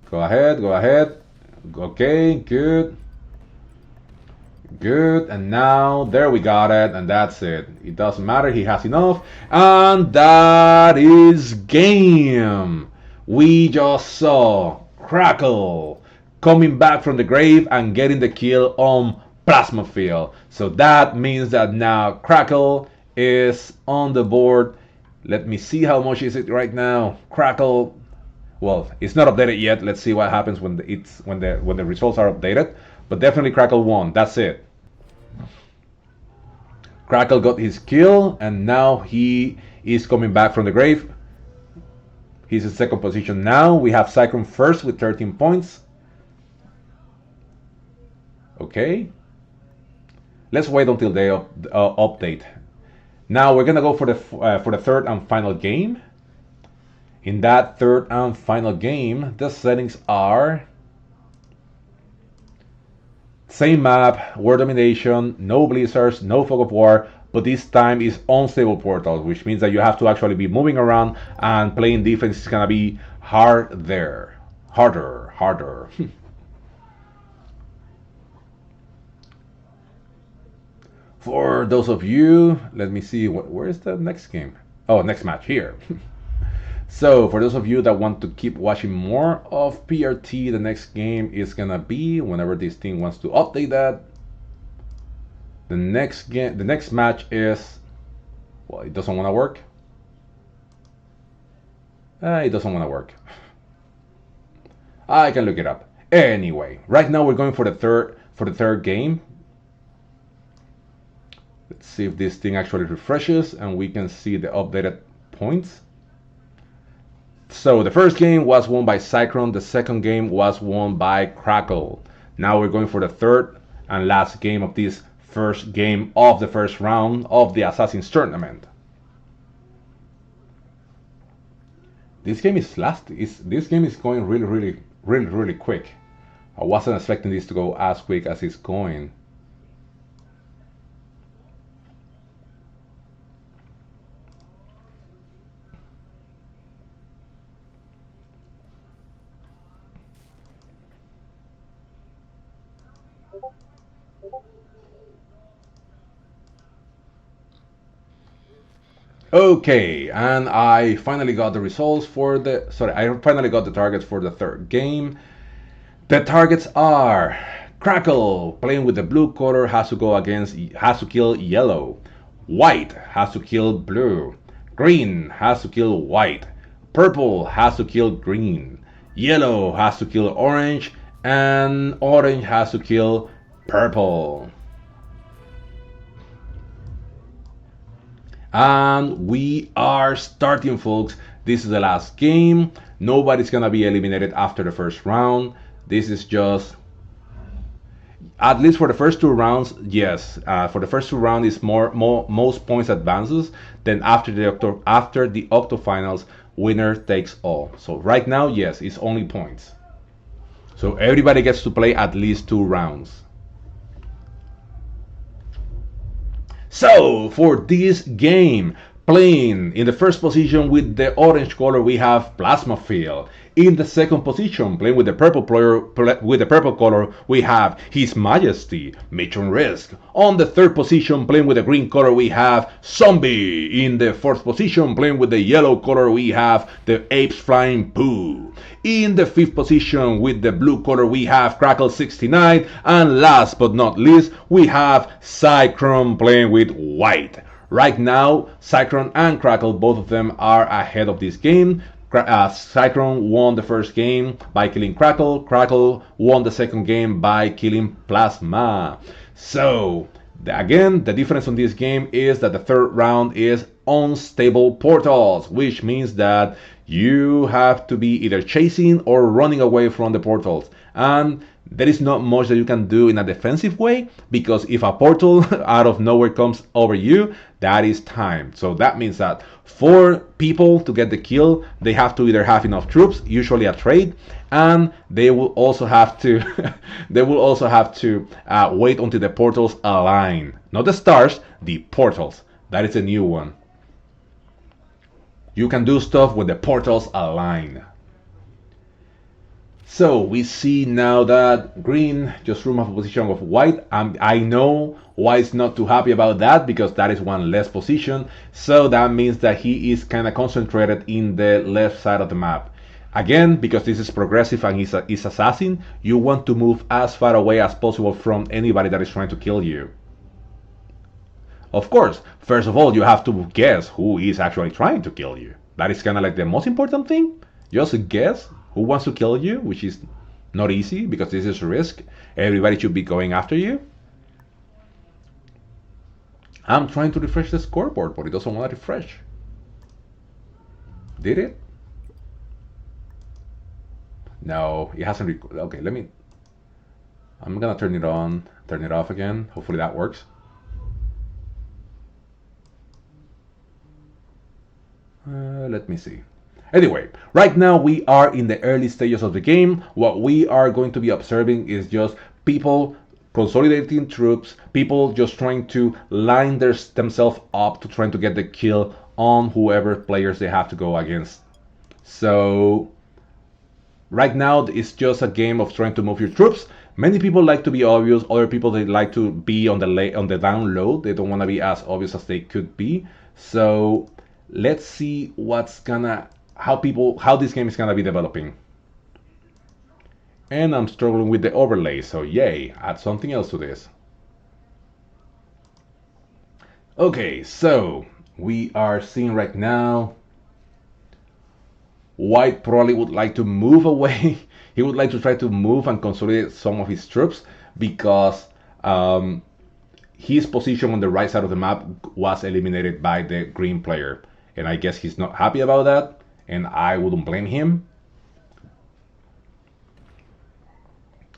Go ahead. Go ahead. Okay. Good. Good. And now there we got it. And that's it. It doesn't matter. He has enough. And that is game. We just saw Crackle coming back from the grave and getting the kill on Plasma Field. So that means that now Crackle is on the board. Let me see how much is it right now. Crackle, well, it's not updated yet. Let's see what happens when the results are updated. But definitely Crackle won. That's it. Crackle got his kill, and now he is coming back from the grave. He's in second position now. We have Cyclone first with 13 points. Okay. Let's wait until they update. Now we're gonna go for the third and final game. In that third and final game, the settings are same map, world domination, no blizzards, no fog of war, but this time is unstable portals, which means that you have to actually be moving around and playing defense is gonna be hard there. Harder. For those of you, let me see, where is the next game? Oh, next match here. So for those of you that want to keep watching more of PRT, the next game is gonna be whenever this team wants to update that. The next match is, well, it doesn't want to work. It doesn't want to work. I can look it up. Anyway, right now we're going for the third game. Let's see if this thing actually refreshes and we can see the updated points. So the first game was won by Cyclone, the second game was won by Crackle. Now we're going for the third and last game of this first game of the first round of the Assassin's Tournament. This game is going really quick. I wasn't expecting this to go as quick as it's going. Okay, and I finally got the results for I finally got the targets for the third game. The targets are Crackle, playing with the blue color, has to kill yellow. White has to kill blue. Green has to kill white. Purple has to kill green. Yellow has to kill orange, and orange has to kill purple. And we are starting, folks. This is the last game. Nobody's gonna be eliminated after the first round. This is just, at least for the first two rounds, yes. For the first two rounds is most points advances. Then after the octofinals, winner takes all. So right now, yes, it's only points. So everybody gets to play at least two rounds. So for this game, playing in the first position with the orange color, we have Plasma Field. In the second position, playing with the purple color, we have His Majesty, HarlowRisk. On the third position, playing with the green color, we have Zombie. In the fourth position, playing with the yellow color, we have the Apes Flying Poo. In the fifth position, with the blue color, we have Crackle 69. And last but not least, we have Cyclone playing with white. Right now, Cyclone and Crackle, both of them are ahead of this game. Cyclone won the first game by killing Crackle. Crackle won the second game by killing Plasma. So, again, the difference on this game is that the third round is unstable portals, which means that you have to be either chasing or running away from the portals. And there is not much that you can do in a defensive way, because if a portal out of nowhere comes over you, that is time. So that means that for people to get the kill, they have to either have enough troops, usually a trade, and they will also have to they will also have to wait until the portals align. Not the stars, the portals. That is a new one. You can do stuff when the portals align. So we see now that green just removed a position of white. I know white's not too happy about that because that is one less position. So that means that he is kind of concentrated in the left side of the map. Again, because this is progressive and is assassin, you want to move as far away as possible from anybody that is trying to kill you. Of course, first of all, you have to guess who is actually trying to kill you. That is kind of like the most important thing. Just guess who wants to kill you, which is not easy because this is risk. Everybody should be going after you. I'm trying to refresh the scoreboard, but it doesn't want to refresh. Did it? No, it hasn't. Okay, I'm gonna turn it on, turn it off again. Hopefully that works. Let me see. Anyway, right now we are in the early stages of the game. What we are going to be observing is just people consolidating troops, people just trying to line themselves up to trying to get the kill on whoever players they have to go against. So right now it's just a game of trying to move your troops. Many people like to be obvious, other people they like to be on the down low. They don't want to be as obvious as they could be. So let's see how this game is gonna be developing. And I'm struggling with the overlay, so yay, add something else to this. Okay, so we are seeing right now white probably would like to move away. He would like to try to move and consolidate some of his troops because his position on the right side of the map was eliminated by the green player. And I guess he's not happy about that, and I wouldn't blame him.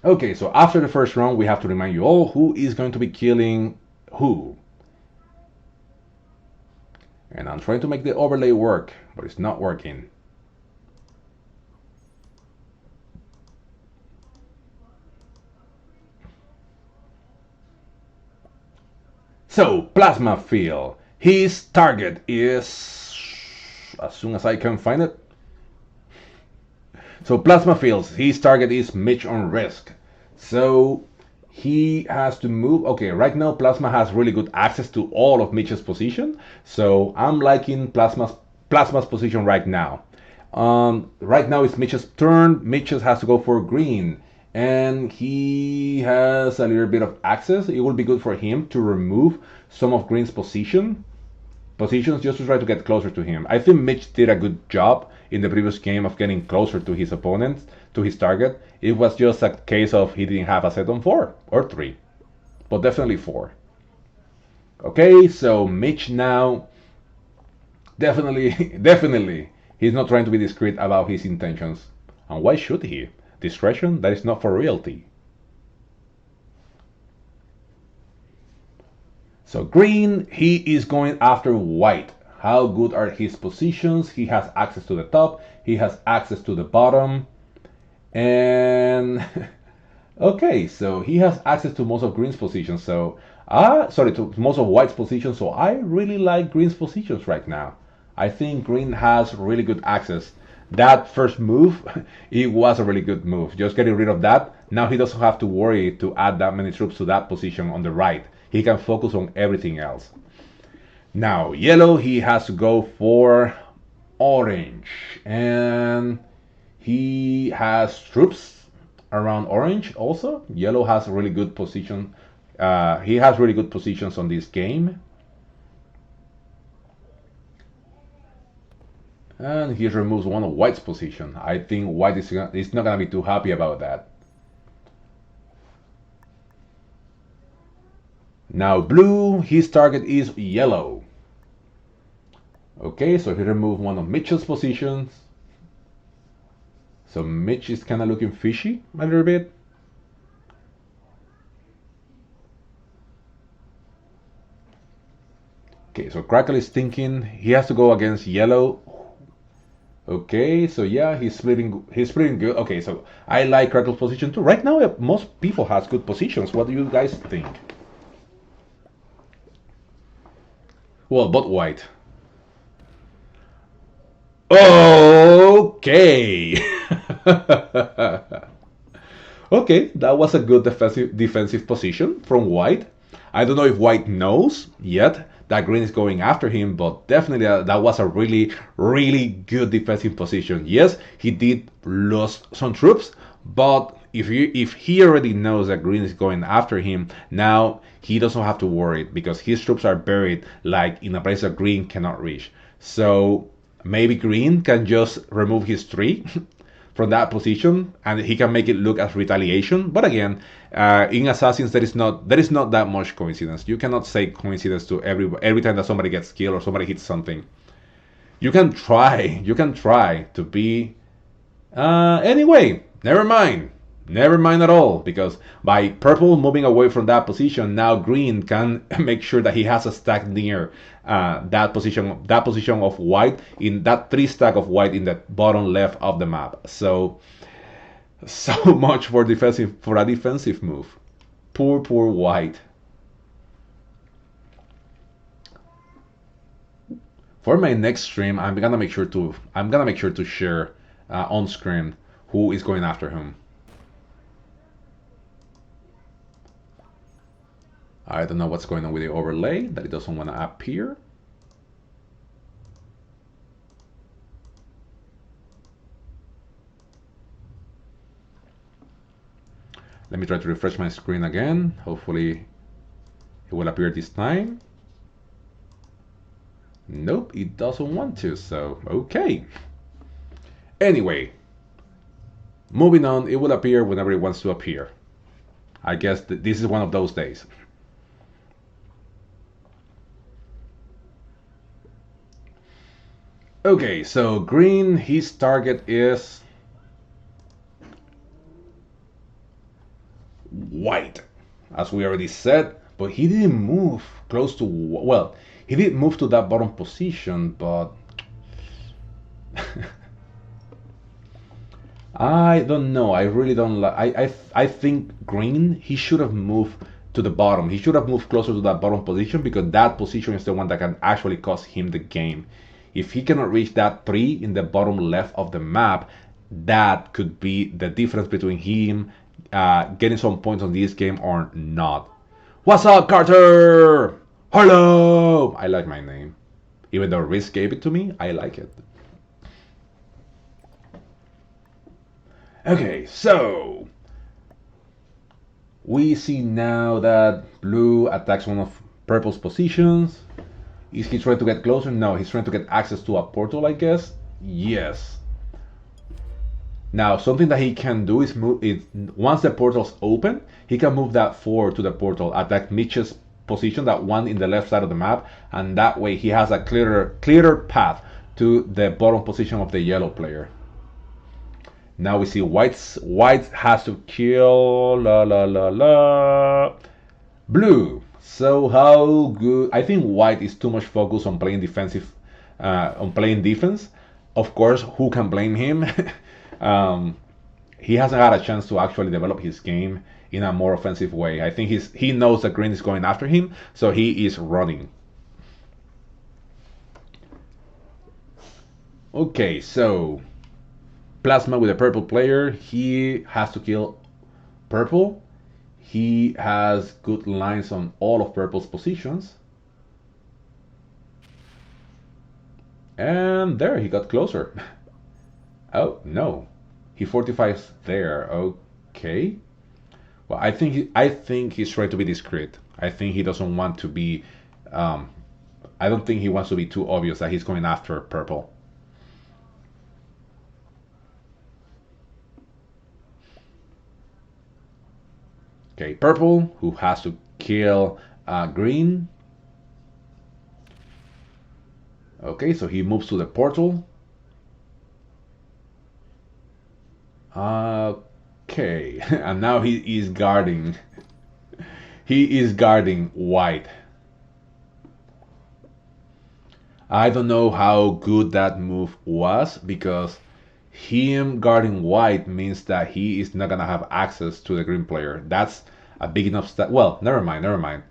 Okay, so after the first round, we have to remind you all who is going to be killing who. And I'm trying to make the overlay work, but it's not working. So, plasma field. His target is, as soon as I can find it. So plasma fields, his target is Mitch on risk. So he has to move. Okay, right now Plasma has really good access to all of Mitch's position. So I'm liking Plasma's position right now. Right now it's Mitch's turn. Mitch has to go for green. And he has a little bit of access. It would be good for him to remove some of Green's positions just to try to get closer to him. I think Mitch did a good job in the previous game of getting closer to his opponent, to his target. It was just a case of he didn't have a set on 4 or 3, but definitely 4. Okay, so Mitch now definitely he's not trying to be discreet about his intentions. And why should he? Discretion, that is not for realty. So green, he is going after white. How good are his positions? He has access to the top. He has access to the bottom. And okay, so he has access to most of green's positions. So, to most of white's positions. So I really like green's positions right now. I think green has really good access. That first move, it was a really good move. Just getting rid of that. Now he doesn't have to worry to add that many troops to that position on the right. He can focus on everything else. Now, yellow, he has to go for orange. And he has troops around orange also. Yellow has a really good position. He has really good positions on this game. And he removes one of white's position. I think white is not going to be too happy about that. Now blue, his target is yellow. Okay, so he removed one of Mitchell's positions. So Mitch is kind of looking fishy a little bit. Okay, so Crackle is thinking he has to go against yellow. Okay, so yeah, he's splitting good. Okay, so I like Crackle's position too. Right now, most people has good positions. What do you guys think? Well, but white. Okay. Okay, that was a good defensive position from White. I don't know if White knows yet that Green is going after him, but definitely that was a really good defensive position. Yes, he did lose some troops, but if he already knows that Green is going after him, now he doesn't have to worry because his troops are buried like in a place that Green cannot reach. So maybe Green can just remove his tree from that position, and he can make it look as retaliation. But again, in Assassins, there is not that much coincidence. You cannot say coincidence to every time that somebody gets killed or somebody hits something. You can try to be. Anyway, never mind. Never mind at all, because by purple moving away from that position, now green can make sure that he has a stack near that position of white in that three stack of white in the bottom left of the map. So much for a defensive move. Poor white. For my next stream, I'm gonna make sure to share on screen who is going after whom. I don't know what's going on with the overlay, that it doesn't want to appear. Let me try to refresh my screen again. Hopefully it will appear this time. Nope, it doesn't want to, so okay. Anyway, moving on, it will appear whenever it wants to appear. I guess this is one of those days. Okay, so green, his target is white, as we already said, but he didn't move close to, well, he did move to that bottom position, but I don't know. I really don't like. I think green. He should have moved to the bottom. He should have moved closer to that bottom position because that position is the one that can actually cost him the game. If he cannot reach that tree in the bottom left of the map, that could be the difference between him getting some points on this game or not. What's up, Carter? Hello. I like my name, even though Risk gave it to me. I like it. Okay, so we see now that blue attacks one of purple's positions. Is he trying to get closer? No, he's trying to get access to a portal, I guess. Yes. Now, something that he can do is move it once the portal's open, he can move that forward to the portal, attack Mitch's position, that one in the left side of the map, and that way he has a clearer path to the bottom position of the yellow player. Now we see white has to kill blue. So how good? I think white is too much focused on playing defense. Of course, who can blame him? um, he hasn't had a chance to actually develop his game in a more offensive way. I think he knows that green is going after him, so he is running. Okay, so Plasma with a purple player, he has to kill purple. He has good lines on all of purple's positions. And there, he got closer. Oh, no. He fortifies there. Okay. Well, I think he's trying to be discreet. I think he doesn't want to be I don't think he wants to be too obvious that he's going after purple. Okay, purple, who has to kill green. Okay, so he moves to the portal. Okay, and now he is guarding. He is guarding white. I don't know how good that move was because him guarding white means that he is not gonna have access to the green player. That's a big enough stat. Well, never mind, never mind.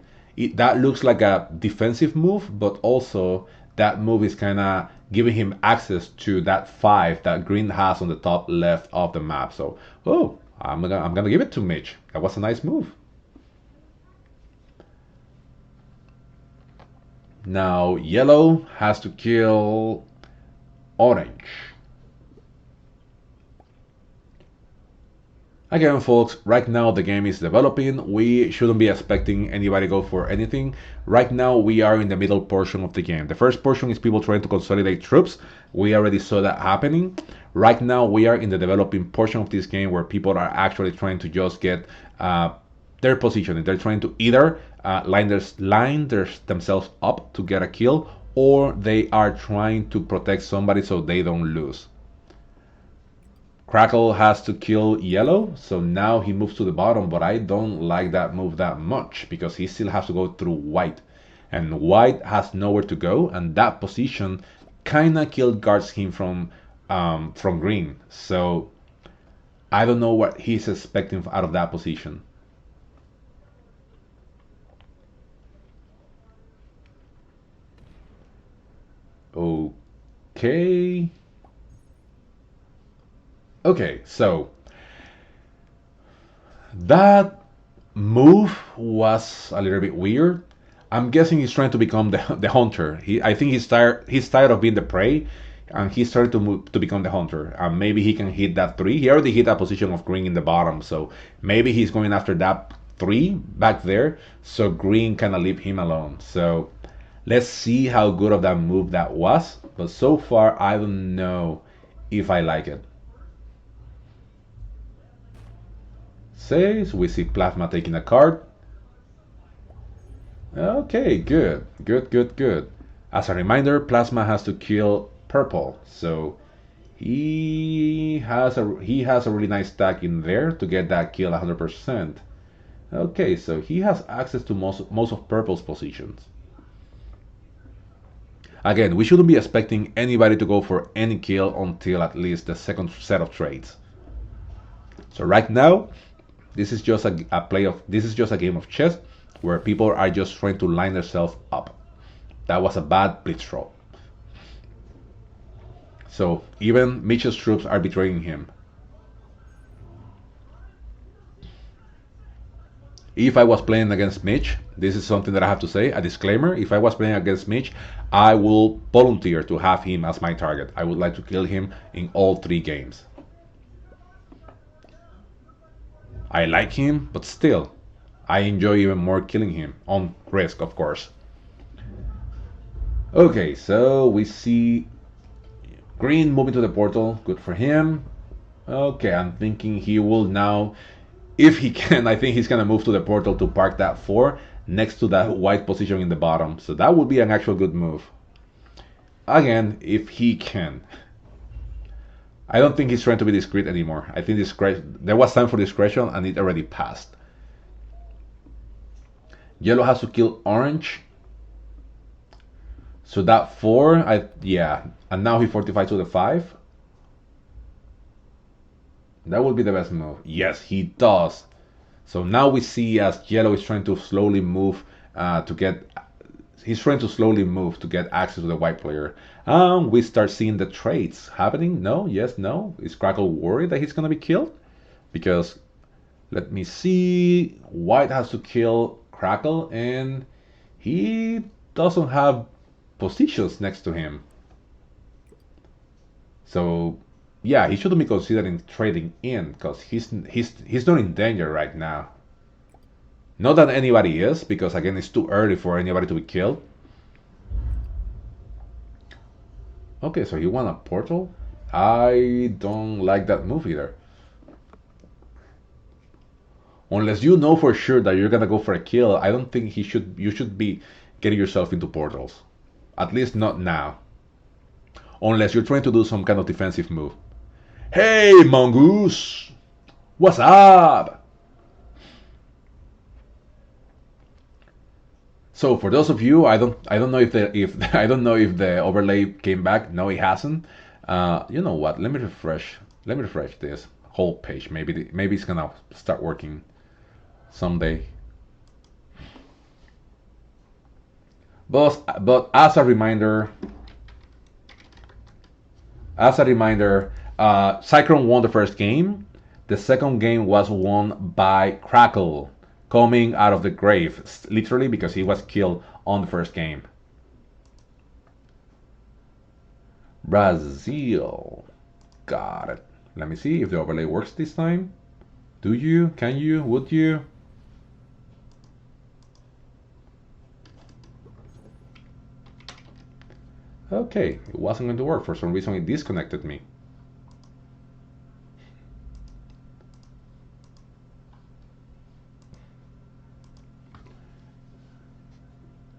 That looks like a defensive move, but also that move is kind of giving him access to that five that green has on the top left of the map. So, oh, I'm gonna give it to Mitch. That was a nice move. Now yellow has to kill orange. Again, folks, right now the game is developing. We shouldn't be expecting anybody go for anything. Right now we are in the middle portion of the game. The first portion is people trying to consolidate troops. We already saw that happening. Right now we are in the developing portion of this game where people are actually trying to just get their positioning. They're trying to either themselves up to get a kill, or they are trying to protect somebody so they don't lose. Crackle has to kill yellow, so now he moves to the bottom, but I don't like that move that much because he still has to go through white. And white has nowhere to go, and that position kinda kill guards him from green. So I don't know what he's expecting out of that position. Okay. Okay, so that move was a little bit weird. I'm guessing he's trying to become the hunter. I think he's tired of being the prey, and he's starting to move to become the hunter. And maybe he can hit that three. He already hit that position of green in the bottom, so maybe he's going after that three back there, so green kind of leave him alone. So let's see how good of that move that was. But so far, I don't know if I like it. Says we see Plasma taking a card. Okay, good, good, good, good. As a reminder, Plasma has to kill purple, so he has a really nice stack in there to get that kill 100%. Okay, so he has access to most of purple's positions. Again, we shouldn't be expecting anybody to go for any kill until at least the second set of trades. So right now, this is just a play of this is just a game of chess where people are just trying to line themselves up. That was a bad blitz roll. So even Mitchell's troops are betraying him. If I was playing against Mitch, this is something that I have to say, a disclaimer. If I was playing against Mitch, I will volunteer to have him as my target. I would like to kill him in all three games. I like him, but still, I enjoy even more killing him, on risk, of course. Okay, so we see green moving to the portal. Good for him. Okay, I'm thinking he will now, if he can, I think he's gonna move to the portal to park that 4 next to that white position in the bottom. So that would be an actual good move. Again, if he can. I don't think he's trying to be discreet anymore. I think there was time for discretion and it already passed. Yellow has to kill orange. So that 4, yeah. And now he fortifies to the 5. That would be the best move. Yes, he does. So now we see as yellow is trying to slowly move to get. He's trying to slowly move to get access to the white player. We start seeing the trades happening. No, yes, no. Is Crackle worried that he's gonna be killed? Because let me see. White has to kill Crackle, and he doesn't have positions next to him. So yeah, he shouldn't be considering trading in because he's not in danger right now. Not that anybody is, because again it's too early for anybody to be killed. Okay, so he won a portal. I don't like that move either. Unless you know for sure that you're gonna go for a kill, I don't think you should be getting yourself into portals. At least not now. Unless you're trying to do some kind of defensive move. Hey, Mongoose! What's up? So for those of you, I don't know if the if I don't know if the overlay came back. No, it hasn't. You know what? Let me refresh. Let me refresh this whole page. Maybe it's gonna start working someday. But as a reminder, Cyclone won the first game. The second game was won by Crackle, coming out of the grave, literally because he was killed on the first game. Brazil. Got it. Let me see if the overlay works this time. Do you? Can you? Would you? Okay, it wasn't going to work. For some reason, it disconnected me.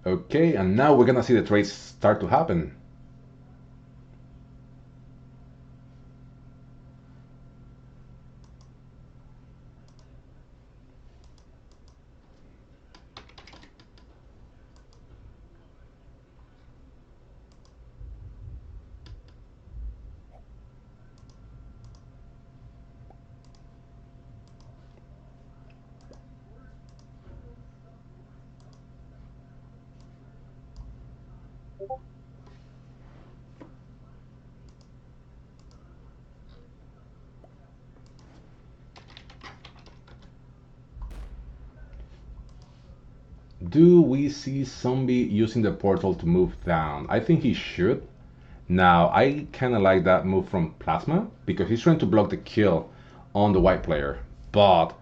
Okay, and now we're gonna see the trades start to happen. Do we see Zombie using the portal to move down? I think he should. Now, I kind of like that move from Plasma because he's trying to block the kill on the white player. But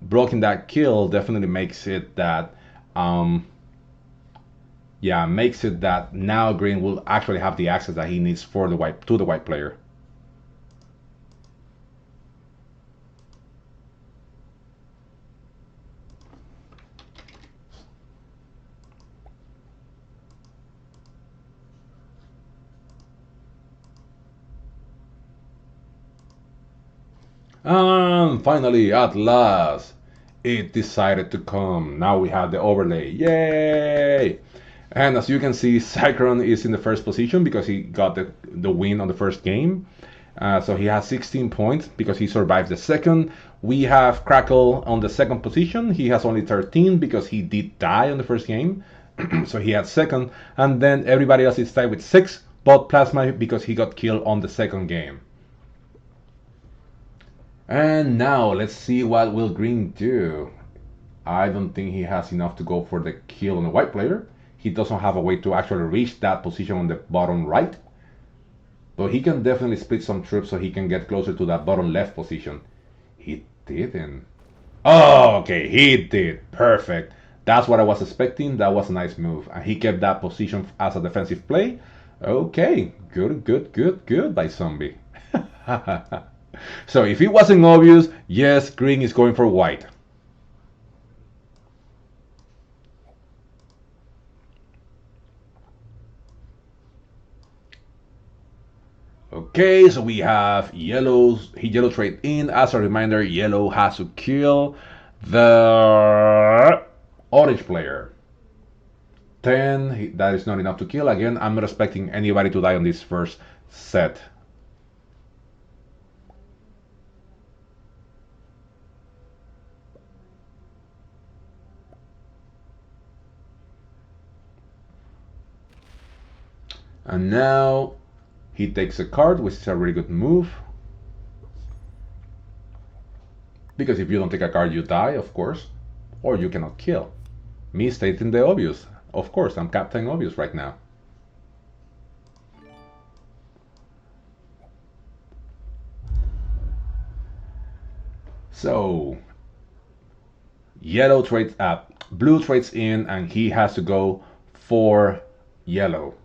blocking that kill definitely makes it that, yeah, makes it that now Green will actually have the access that he needs for the white player. And finally, at last, it decided to come. Now we have the overlay. Yay! And as you can see, Cyclone is in the first position because he got the win on the first game. So he has 16 points because he survived the second. We have Crackle on the second position. He has only 13 because he did die on the first game. So he had second. And then everybody else is tied with 6, but Plasma because he got killed on the second game. And now let's see what will Green do. I don't think he has enough to go for the kill on the white player. He doesn't have a way to actually reach that position on the bottom right. But he can definitely split some troops so he can get closer to that bottom left position. He didn't. Oh, okay, he did. Perfect. That's what I was expecting. That was a nice move. And he kept that position as a defensive play. Okay, good, good, good, good by Zombie. So if it wasn't obvious, yes, Green is going for white. Okay, so we have yellow trade in. As a reminder, yellow has to kill the orange player. 10, that is not enough to kill. Again, I'm not expecting anybody to die on this first set. And now he takes a card, which is a really good move. Because if you don't take a card, you die, of course. Or you cannot kill. Me stating the obvious. Of course, I'm Captain Obvious right now. So, blue trades in, and he has to go for yellow.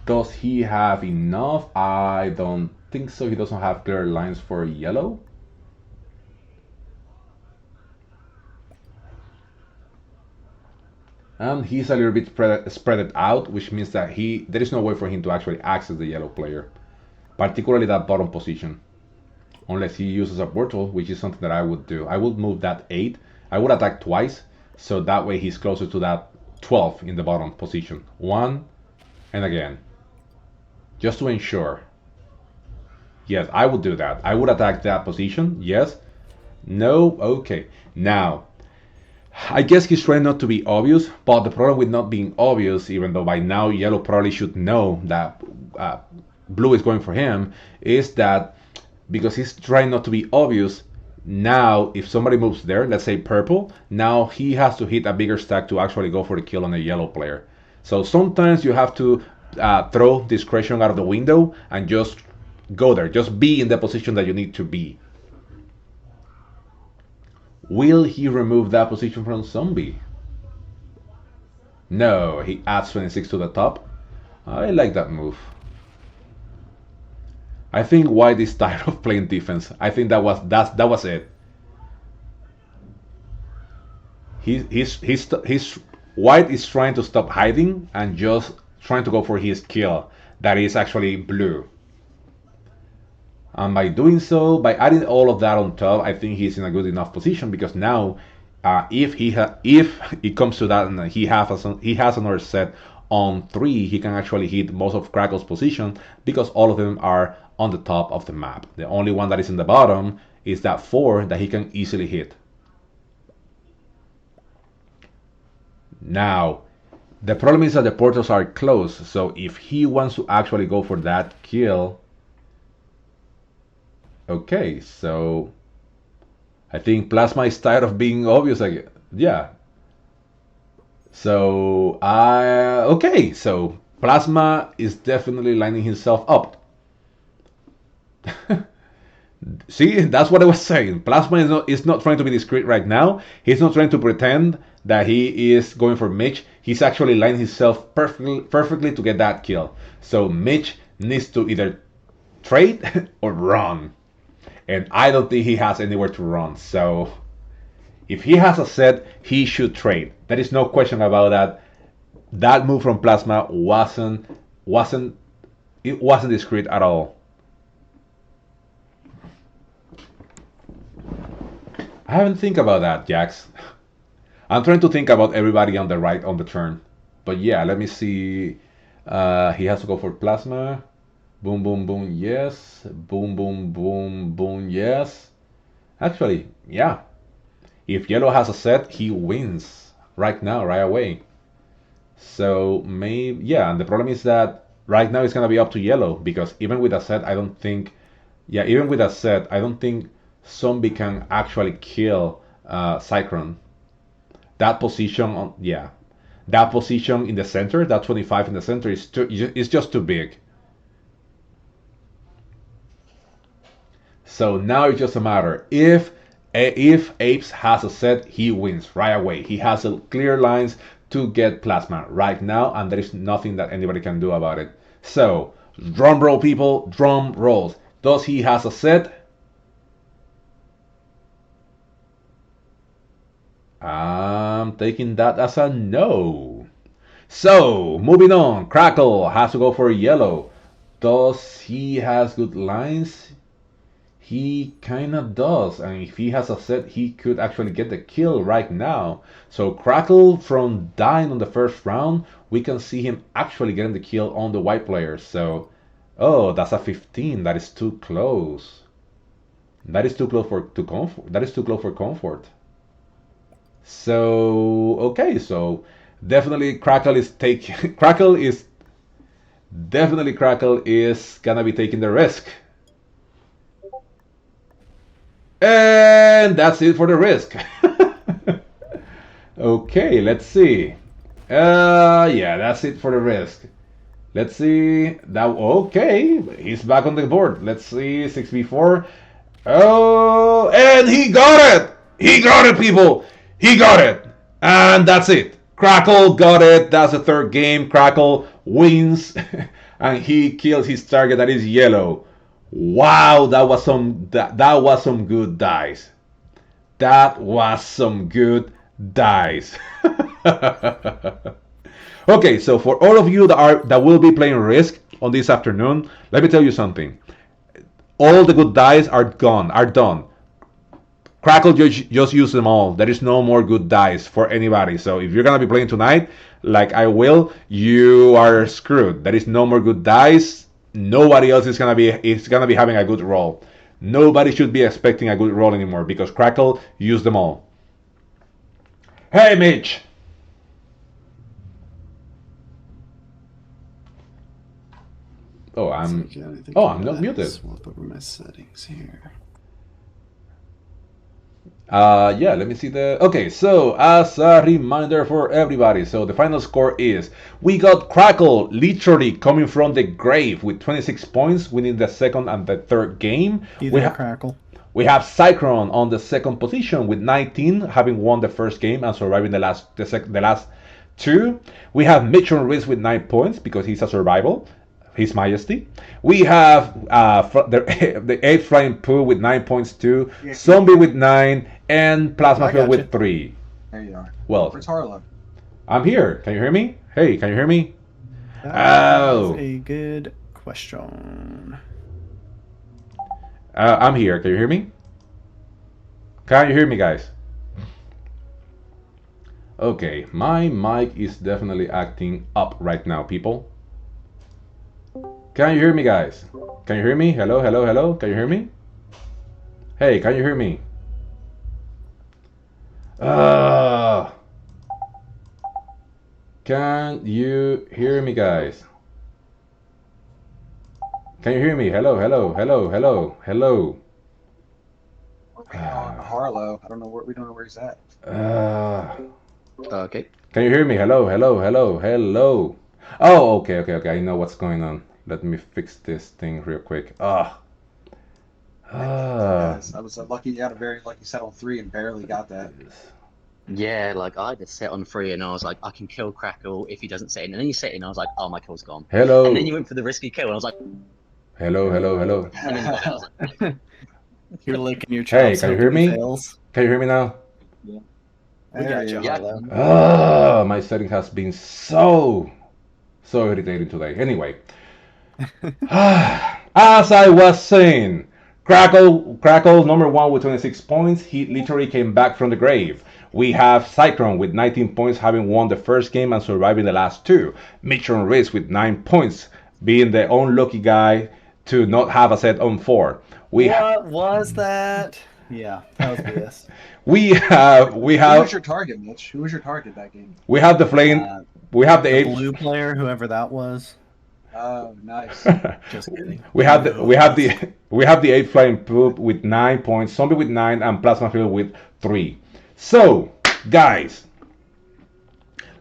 Does he have enough? I don't think so. He doesn't have clear lines for yellow. And he's a little bit spread out, which means that there is no way for him to actually access the yellow player, particularly that bottom position, unless he uses a portal, which is something that I would do. I would move that 8. I would attack twice, so that way he's closer to that 12 in the bottom position. One, and again, just to ensure. Yes, I would do that. I would attack that position. Yes. No. Okay. Now, I guess he's trying not to be obvious, but the problem with not being obvious, even though by now yellow probably should know that uh, blue is going for him, is that because he's trying not to be obvious, now if somebody moves there, let's say purple, now he has to hit a bigger stack to actually go for the kill on a yellow player. So sometimes you have to throw discretion out of the window and just go there. Just be in the position that you need to be. Will he remove that position from zombie? No, he adds 26 to the top. I like that move. I think White is tired of playing defense. I think that was it. He's White is trying to stop hiding and just trying to go for his kill. That is actually blue. And by doing so, by adding all of that on top, I think he's in a good enough position because now, if it comes to that and he has another set on 3, he can actually hit most of Crackle's position because all of them are on the top of the map. The only one that is in the bottom is that 4 that he can easily hit. Now, the problem is that the portals are closed, so if he wants to actually go for that kill. Okay, so I think Plasma is tired of being obvious again. Yeah. So okay, so Plasma is definitely lining himself up. See, that's what I was saying. Plasma is not trying to be discreet right now. He's not trying to pretend that he is going for Mitch. He's actually lining himself perfectly to get that kill. So Mitch needs to either trade or run. And I don't think he has anywhere to run. So if he has a set, he should trade. There is no question about that. That move from Plasma wasn't discreet at all. I haven't think about that, Jax. I'm trying to think about everybody on the right on the turn. But yeah, let me see. He has to go for Plasma. Boom, boom, boom, yes. Boom, boom, boom, boom, yes. Actually, yeah. If yellow has a set, he wins right now, right away. So maybe, yeah, and the problem is that right now it's gonna be up to yellow because even with a set, I don't think, yeah, even with a set, I don't think Zombie can actually kill Cyclone. That position, yeah, that position in the center, that 25 in the center is just too big. So now it's just a matter if Apes has a set, he wins right away. He has a clear lines to get Plasma right now, and there is nothing that anybody can do about it. So drum roll, people, drum rolls. Does he has a set? I'm taking that as a no. So moving on, Crackle has to go for yellow. Does he has good lines? He kinda does, and if he has a set, he could actually get the kill right now. So Crackle from dying on the first round, we can see him actually getting the kill on the white player. So, oh, that's a 15. That is too close. That is too close to comfort. That is too close for comfort. So okay, so definitely Crackle is taking Crackle is gonna be taking the risk. And that's it for the risk. Okay, let's see. Yeah, that's it for the risk. Let's see. That okay, he's back on the board. Let's see, 6v4. Oh, and he got it! He got it, people! He got it! And that's it. Crackle got it. That's the third game. Crackle wins. And he kills his target that is yellow. Wow, that was some good dice. That was some good dice. Okay, so for all of you that will be playing Risk on this afternoon, let me tell you something. All the good dice are done. Crackle just use them all. There is no more good dice for anybody. So if you're gonna be playing tonight, like I will, you are screwed. There is no more good dice. Nobody else is gonna be having a good roll. Nobody should be expecting a good roll anymore because Crackle used them all. Hey, Mitch. Oh, I'm. So, yeah, I think Oh, I'm not that. muted. Swap over my settings here. Yeah, let me see the. Okay, so as a reminder for everybody, so the final score is we got Crackle literally coming from the grave with 26 points, winning the second and the third game. You We there, have Crackle? we have Cyclone on the second position with 19, having won the first game and surviving the last two. We have Mitchell Riz with 9 points because he's a survival. His Majesty. We have the 8th Flying Poo with 9 points too, Yeah. Zombie with 9, and Plasma I Phil got with you. 3. There you are. Well, Where's Harlow? I'm here. Can you hear me? Hey, can you hear me? That is Oh, a good question. I'm here. Can you hear me? Can you hear me, guys? Okay, my mic is definitely acting up right now, people. Can you hear me, guys? Can you hear me? Hello, hello, hello. Can you hear me? Hey, can you hear me? Uh, can you hear me, guys? Can you hear me? Hello, hello, hello, hello, hello. Okay, on Harlow. I don't know where we don't know where he's at. Uh, Okay. can you hear me? Hello, hello, hello, hello. Oh, okay, okay, okay. I know what's going on. Let me fix this thing real quick. Guys, I was lucky. Had a very lucky set on 3 and barely got that. Yeah, like I just set on 3 and I was like, I can kill Crackle if he doesn't set in. And then you set in, I was like, oh, my kill's gone. Hello. And then you went for the risky kill, and I was like, Hello, hello, hello. and then you got it. I was like, You're licking your Hey, chops. can you hoping hear he me? fails. Can you hear me now? We There got he you, is. yeah. Harlow. My setting has been so irritating today. Anyway, as I was saying, Crackle number one with 26 points. He literally came back from the grave. We have Cyclone with 19 points, having won the first game and surviving the last two. Mitchell Riz with 9 points, being the unlucky guy to not have a set on 4. What was that? Yeah, that was BS. We have Who was your target, Mitch? Who was your target that game? we have the flame. We have the The ape. blue player, whoever that was. Oh, nice. Just kidding. We You have know the who we it have was. the 8 flying poop with 9 points, zombie with 9, and plasma field with 3. So, guys,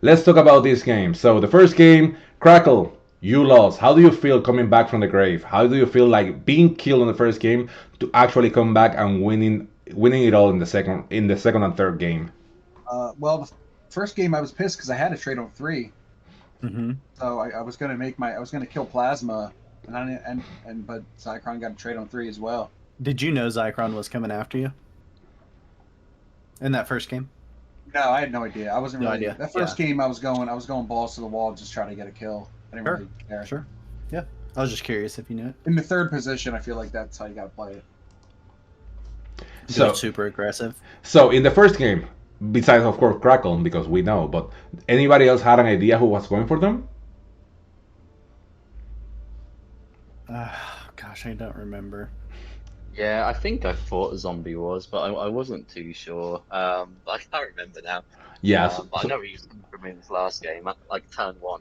let's talk about this game. So the first game, Crackle, you lost. How do you feel coming back from the grave? How do you feel like being killed in the first game to actually come back and winning it all in the second and third game? Well, the first game I was pissed because I had a trade on 3. Mm-hmm. So I was gonna kill Plasma, but Zycron got a trade on 3 as well. Did you know Zycron was coming after you in that first game? No, I had no idea. I wasn't No really. idea. That first game, I was going balls to the wall, just trying to get a kill. I didn't Sure. really care. Sure. Yeah. I was just curious if you knew it. In the third position, I feel like that's how you gotta play it. So So super aggressive. so in the first game, besides of course Crackle because we know, but anybody else had an idea who was going for them? Gosh, I don't remember. Yeah, I think I thought a zombie was, but I wasn't too sure. But I can't remember now. Yes. But I know he was from in his last game. Like turn 1,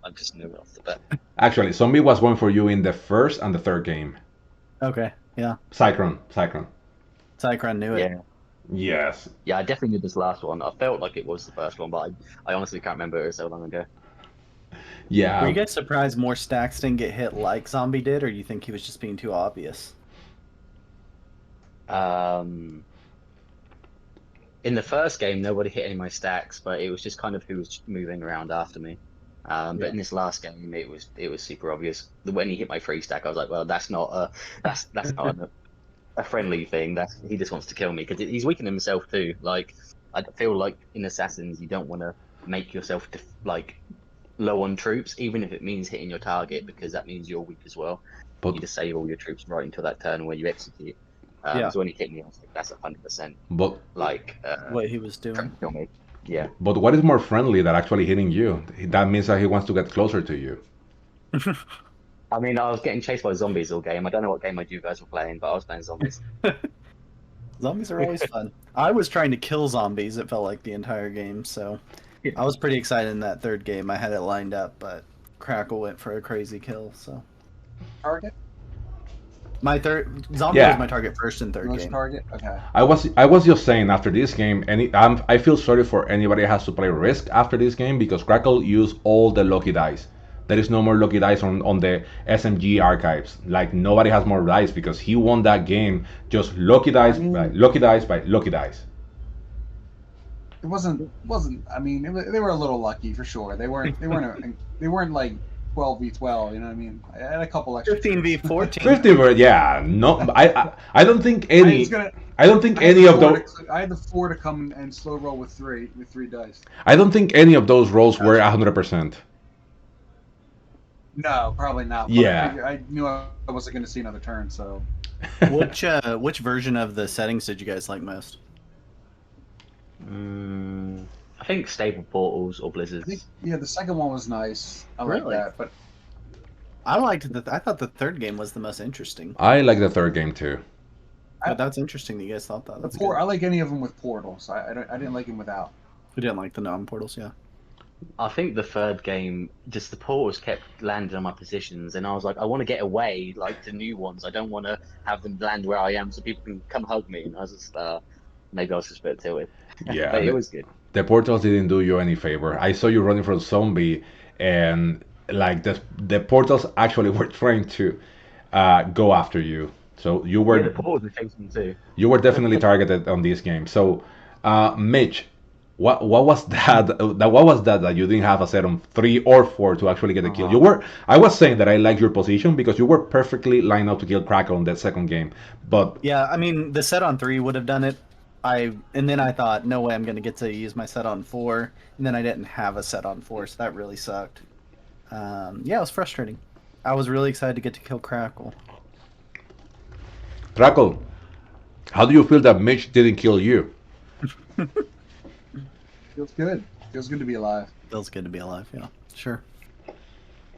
I just knew it off the bat. Actually, Zombie was going for you in the first and the third game. Okay. Yeah. Cyclone. Zycron knew it. Yeah. Yes. Yeah, I definitely knew this last one. I felt like it was the first one, but I honestly can't remember. It was so long ago. Yeah. Were you guys surprised more stacks didn't get hit like Zombie did, or do you think he was just being too obvious? In the first game, nobody hit any of my stacks, but it was just kind of who was moving around after me. But in this last game, it was super obvious. When he hit my 3 stack, I was like, well, that's not a friendly thing. He just wants to kill me because he's weakening himself too. Like I feel like in Assassins, you don't want to make yourself low on troops, even if it means hitting your target, because that means you're weak as well. But You disable your troops right until that turn where you execute. Yeah. So when he hit me, I was like, that's 100% but like What he was trying doing. to kill me. Yeah. But what is more friendly than actually hitting you? That means that he wants to get closer to you. I mean, I was getting chased by zombies all game. I don't know what game you guys were playing, but I was playing zombies. Zombies are always fun. I was trying to kill zombies, it felt like the entire game, so Yeah. I was pretty excited in that third game. I had it lined up, but Crackle went for a crazy kill, so. Target? My third zombie Yeah. was my target first and third Most game. target? Okay. I was just saying after this game, I feel sorry for anybody that has to play Risk after this game because Crackle used all the lucky dice. There is no more lucky dice on the SMG archives. Like nobody has more dice because he won that game just lucky dice by lucky dice by lucky dice. It wasn't. I mean, they were a little lucky for sure. They weren't like 12v12. You know what I mean? I had a couple extra. 15v14. 50 yeah, no, I don't think I any was gonna. I don't think I had any of four those I had the 4 to come and slow roll with three dice. I don't think any of those rolls were 100%. No, probably not. But Yeah. I knew I wasn't going to see another turn, so Which version of the settings did you guys like most? I think stable portals or I think blizzards. the second one was nice. I like Really? that, but I liked I thought the third game was the most interesting. I like the third game too. But that's interesting that you guys thought that. That's good. I like any of them with portals. I didn't like them without. Who didn't like the non-portals? Yeah. I think the third game, just the portals kept landing on my positions, and I was like, I want to get away, like the new ones. I don't want to have them land where I am, so people can come hug me. And I was just, maybe I was just a bit tilted, Yeah, but it was good. the portals didn't do you any favor. I saw you running from zombie, and like the portals actually were trying to go after you. So Yeah, the portals were chasing me too. you were definitely targeted on this game. So, Mitch, what was that you didn't have a set on 3 or 4 to actually get a kill? I was saying that I like your position because you were perfectly lined up to kill Crackle on that second game, but Yeah, I mean the set on 3 would have done it. And then I thought, no way, I'm going to get to use my set on 4, and then I didn't have a set on 4, so that really sucked. Yeah, it was frustrating. I was really excited to get to kill Crackle. Crackle, how do you feel that Mitch didn't kill you? Feels good. Feels good to be alive. Feels good to be alive. Yeah, sure.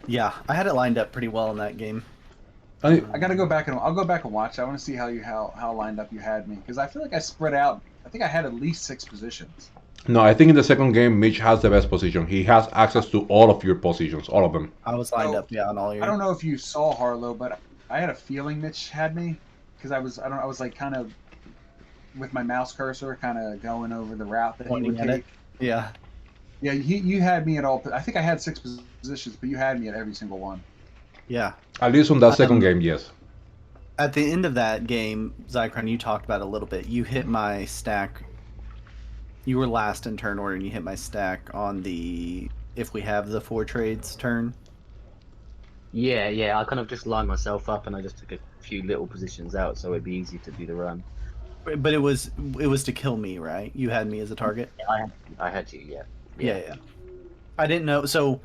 Yeah, I had it lined up pretty well in that game. I got to go back and I'll go back and watch. I want to see how lined up you had me because I feel like I spread out. I think I had at least 6 positions. No, I think in the second game, Mitch has the best position. He has access to all of your positions, all of them. I was lined up, yeah, on all your. I don't know if you saw Harlow, but I had a feeling Mitch had me because I was like kind of with my mouse cursor kind of going over the route that he Pointing would at it. take. Yeah. Yeah, you had me at all. I think I had 6 positions, but you had me at every single one. Yeah. At least on that second game, yes. At the end of that game, Zycron, you talked about it a little bit. You hit my stack. You were last in turn order, and you hit my stack on the if we have the 4 trades turn. Yeah. I kind of just lined myself up, and I just took a few little positions out, so it'd be easy to do the run. But it was to kill me, right? You had me as a target. Yeah, I had to, yeah. Yeah. I didn't know. So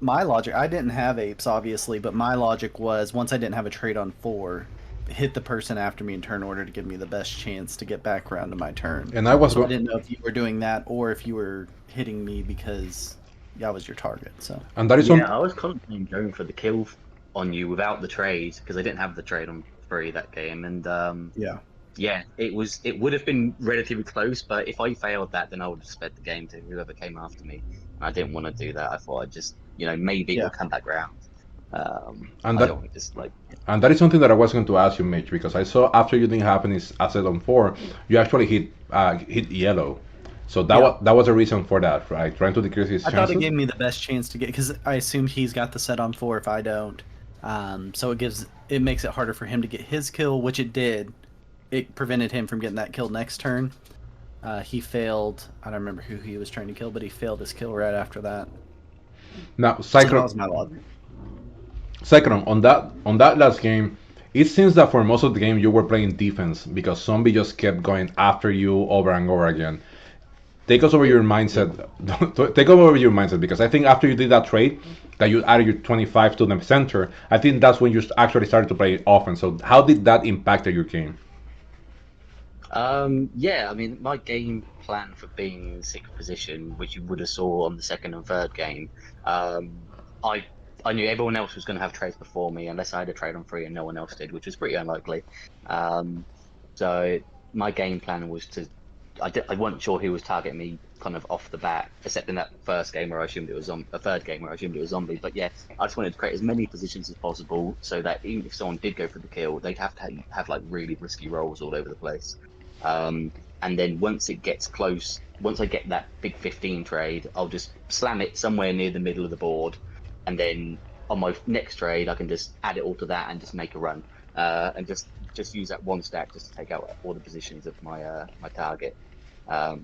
my logic, I didn't have apes, obviously, but my logic was once I didn't have a trade on 4, hit the person after me in turn order to give me the best chance to get back around to my turn. And I was So I didn't know if you were doing that or if you were hitting me because I was your target. So and that is Yeah, I was constantly going for the kill on you without the trade because I didn't have the trade on 3 that game, and yeah, it would have been relatively close, but if I failed that, then I would have sped the game to whoever came after me. And I didn't want to do that. I thought I'd just, maybe Yeah. it'll come back round. And I that- don't want to just like. And that is something that I was going to ask you, Mitch, because I saw after you didn't have any asset on 4, you actually hit yellow. So that was a reason for that, right? Trying to decrease his I chances. thought it gave me the best chance to get because I assumed he's got the set on 4 if I don't. So it makes it harder for him to get his kill, which it did. It prevented him from getting that kill next turn. He failed. I don't remember who he was trying to kill, but he failed his kill right after that. Now, So that Cyclone, was my logic. on that last game, it seems that for most of the game you were playing defense because zombie just kept going after you over and over again. Take us over your mindset. Take over your mindset because I think after you did that trade, that you added your 25 to the center, I think that's when you actually started to play offense. So how did that impact your game? Yeah, I mean, my game plan for being in sixth position, which you would have saw on the second and third game, I I knew everyone else was going to have trades before me unless I had a trade on free and no one else did, which was pretty unlikely. Um, so my game plan was to I wasn't sure who was targeting me kind of off the bat, except in that first game where I assumed it was a third game where I assumed it was zombie. But yeah, I just wanted to create as many positions as possible so that even if someone did go for the kill, they'd have to have like really risky rolls all over the place. Um, and then once it gets close, once I get that big 15 trade, I'll just slam it somewhere near the middle of the board, and then on my next trade, I can just add it all to that and just make a run, and just use that one stack just to take out all the positions of my target.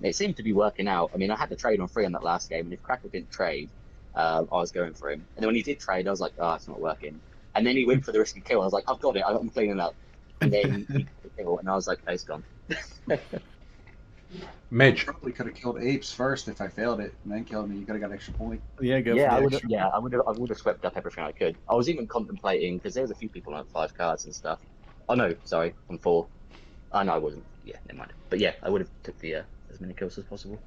It seemed to be working out. I mean, I had the trade on free on that last game, and if Crackle didn't trade, I was going for him. And then when he did trade, I was like, oh, it's not working. And then he went for the risky kill. I was like, I've got it. I'm cleaning up. And then he got the kill, and I was like, oh, it's gone. Mitch, Probably could have killed apes first if I failed it, and then killed me. You could have got extra point. Yeah, go Yeah, for I the would. extra. Yeah, I would have swept up everything I could. I was even contemplating because there was a few people on 5 cards and stuff. Oh no, sorry, on 4. Oh no, I wasn't. Yeah, never mind. But yeah, I would have took the as many kills as possible.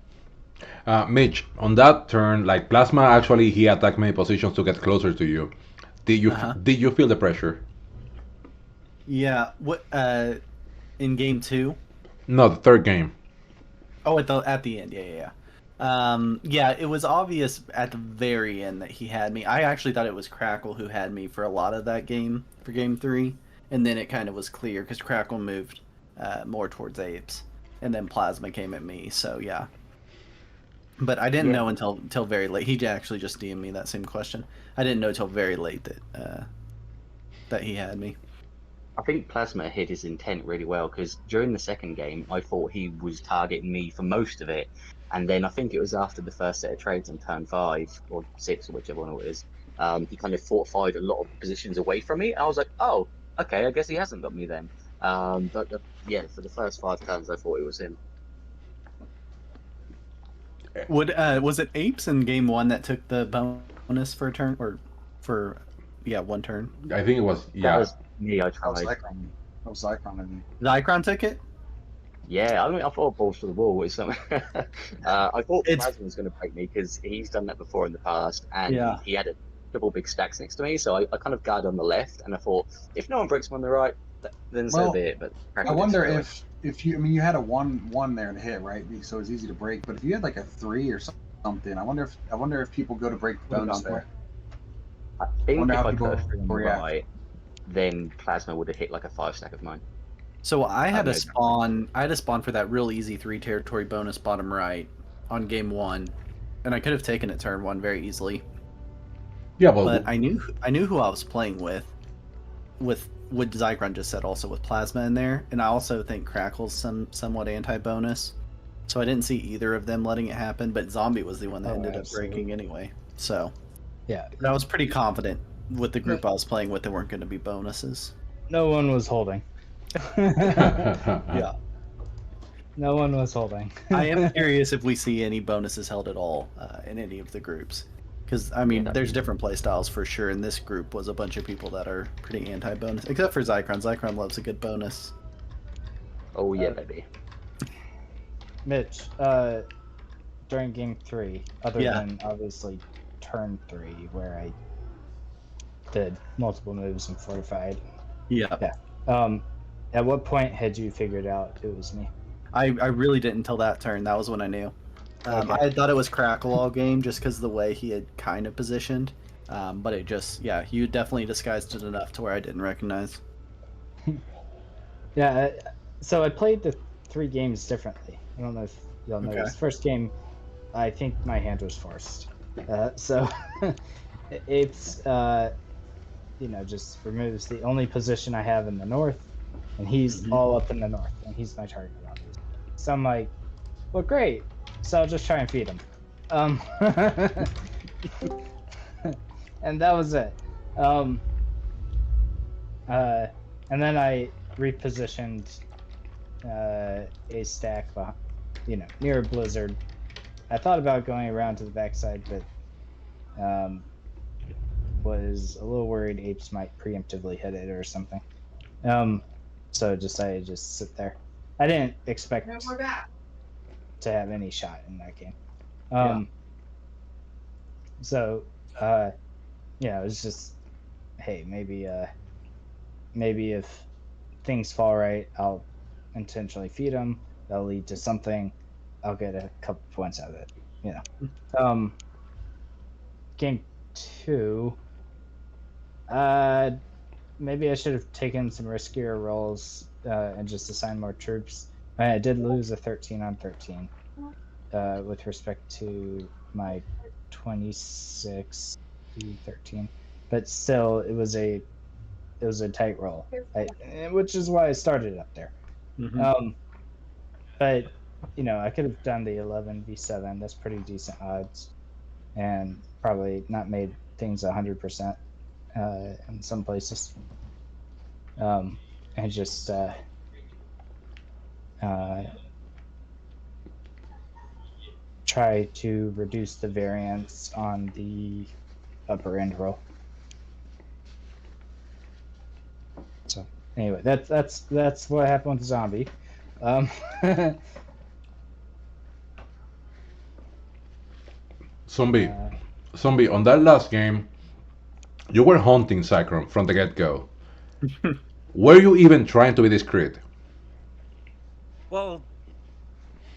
Mitch, on that turn, like Plasma, actually he attacked many positions to get closer to you. Did you feel the pressure? Yeah. What? In game 2. No, the third game. Oh, at the end. Yeah. It was obvious at the very end that he had me. I actually thought it was Crackle who had me for a lot of that game, for game 3, and then it kind of was clear because Crackle moved more towards apes, and then Plasma came at me. So yeah. But I didn't Yeah. know until very late. He actually just DM'd me that same question. I didn't know till very late that he had me. I think Plasma hid his intent really well because during the second game, I thought he was targeting me for most of it, and then I think it was after the first set of trades on turn 5 or 6 or whichever one it is, he kind of fortified a lot of positions away from me. I was like, oh, okay, I guess he hasn't got me then. Yeah, for the first 5 turns, I thought it was him. Was it apes in game 1 that took the bonus for a turn or for one turn? I think it was That yeah. was me. I That was tried. Zycron. That was Zycron, I think. Zycron took it. Yeah, I mean, I thought balls to the wall was something. I thought It's- Plasma was going to break me because he's done that before in the past, and Yeah. he had a double big stacks next to me. So I kind of guard on the left, and I thought if no one breaks me on the right, then so Well, be it. But I Crackle did wonder straight away. if you, I mean, you had a 1/1 there to hit, right? So it's easy to break. But if you had like a 3 or something, I wonder if people go to break the Would've bonus gone for there. I think wonder if how I people put a 3 on the react. right, then Plasma would have hit like a 5 stack of mine. So I had no a spawn. I had a spawn for that real easy 3 territory bonus bottom right on game 1, and I could have taken it turn 1 very easily. Yeah, But I knew who I was playing with what Zycron just said, also with Plasma in there, and I also think Crackle's somewhat anti-bonus, so I didn't see either of them letting it happen. But Zombie was the one that ended up breaking anyway. So Yeah, but I was pretty confident with the group I was playing with there weren't going to be bonuses. no one was holding. Yeah, No one was holding. I am curious if we see any bonuses held at all in any of the groups. Because, I mean, Yeah. there's different play styles for sure, and this group was a bunch of people that are pretty anti-bonus, except for Zycron. Zycron loves a good bonus. Oh yeah, baby. Mitch, during game 3, other Yeah. than obviously turn 3, where I did multiple moves and fortified. Yeah. At what point had you figured out it was me? I really didn't until that turn. That was when I knew. Okay. I had thought it was Crackle all game just because of the way he had kind of positioned. But it just, yeah, you definitely disguised it enough to where I didn't recognize. Yeah, so I played the 3 games differently. I don't know if y'all know Okay. this. First game, I think my hand was forced. So it's, just removes the only position I have in the north, and he's all up in the north, and he's my target, obviously. So I'm like, well, great. So I'll just try and feed him. And that was it. And then I repositioned a stack, near a blizzard. I thought about going around to the backside, but was a little worried apes might preemptively hit it or something. So decided to just sit there. I didn't expect. No, we're back. to have any shot in that game. Yeah. So, yeah, it was just, hey, maybe if things fall right, I'll intentionally feed them. That'll lead to something. I'll get a couple points out of it. Game 2. Maybe I should have taken some riskier rolls and just assigned more troops. I did lose a 13 on 13 with respect to my 26 to 13, but still, it was a tight roll, which is why I started up there. Mm-hmm. But I could have done the 11v7. That's pretty decent odds, and probably not made things 100% in some places. And just try to reduce the variance on the upper end roll. So anyway, that's what happened with zombie. Zombie, zombie. On that last game, you were haunting Cyclone from the get-go. Were you even trying to be discreet? Well,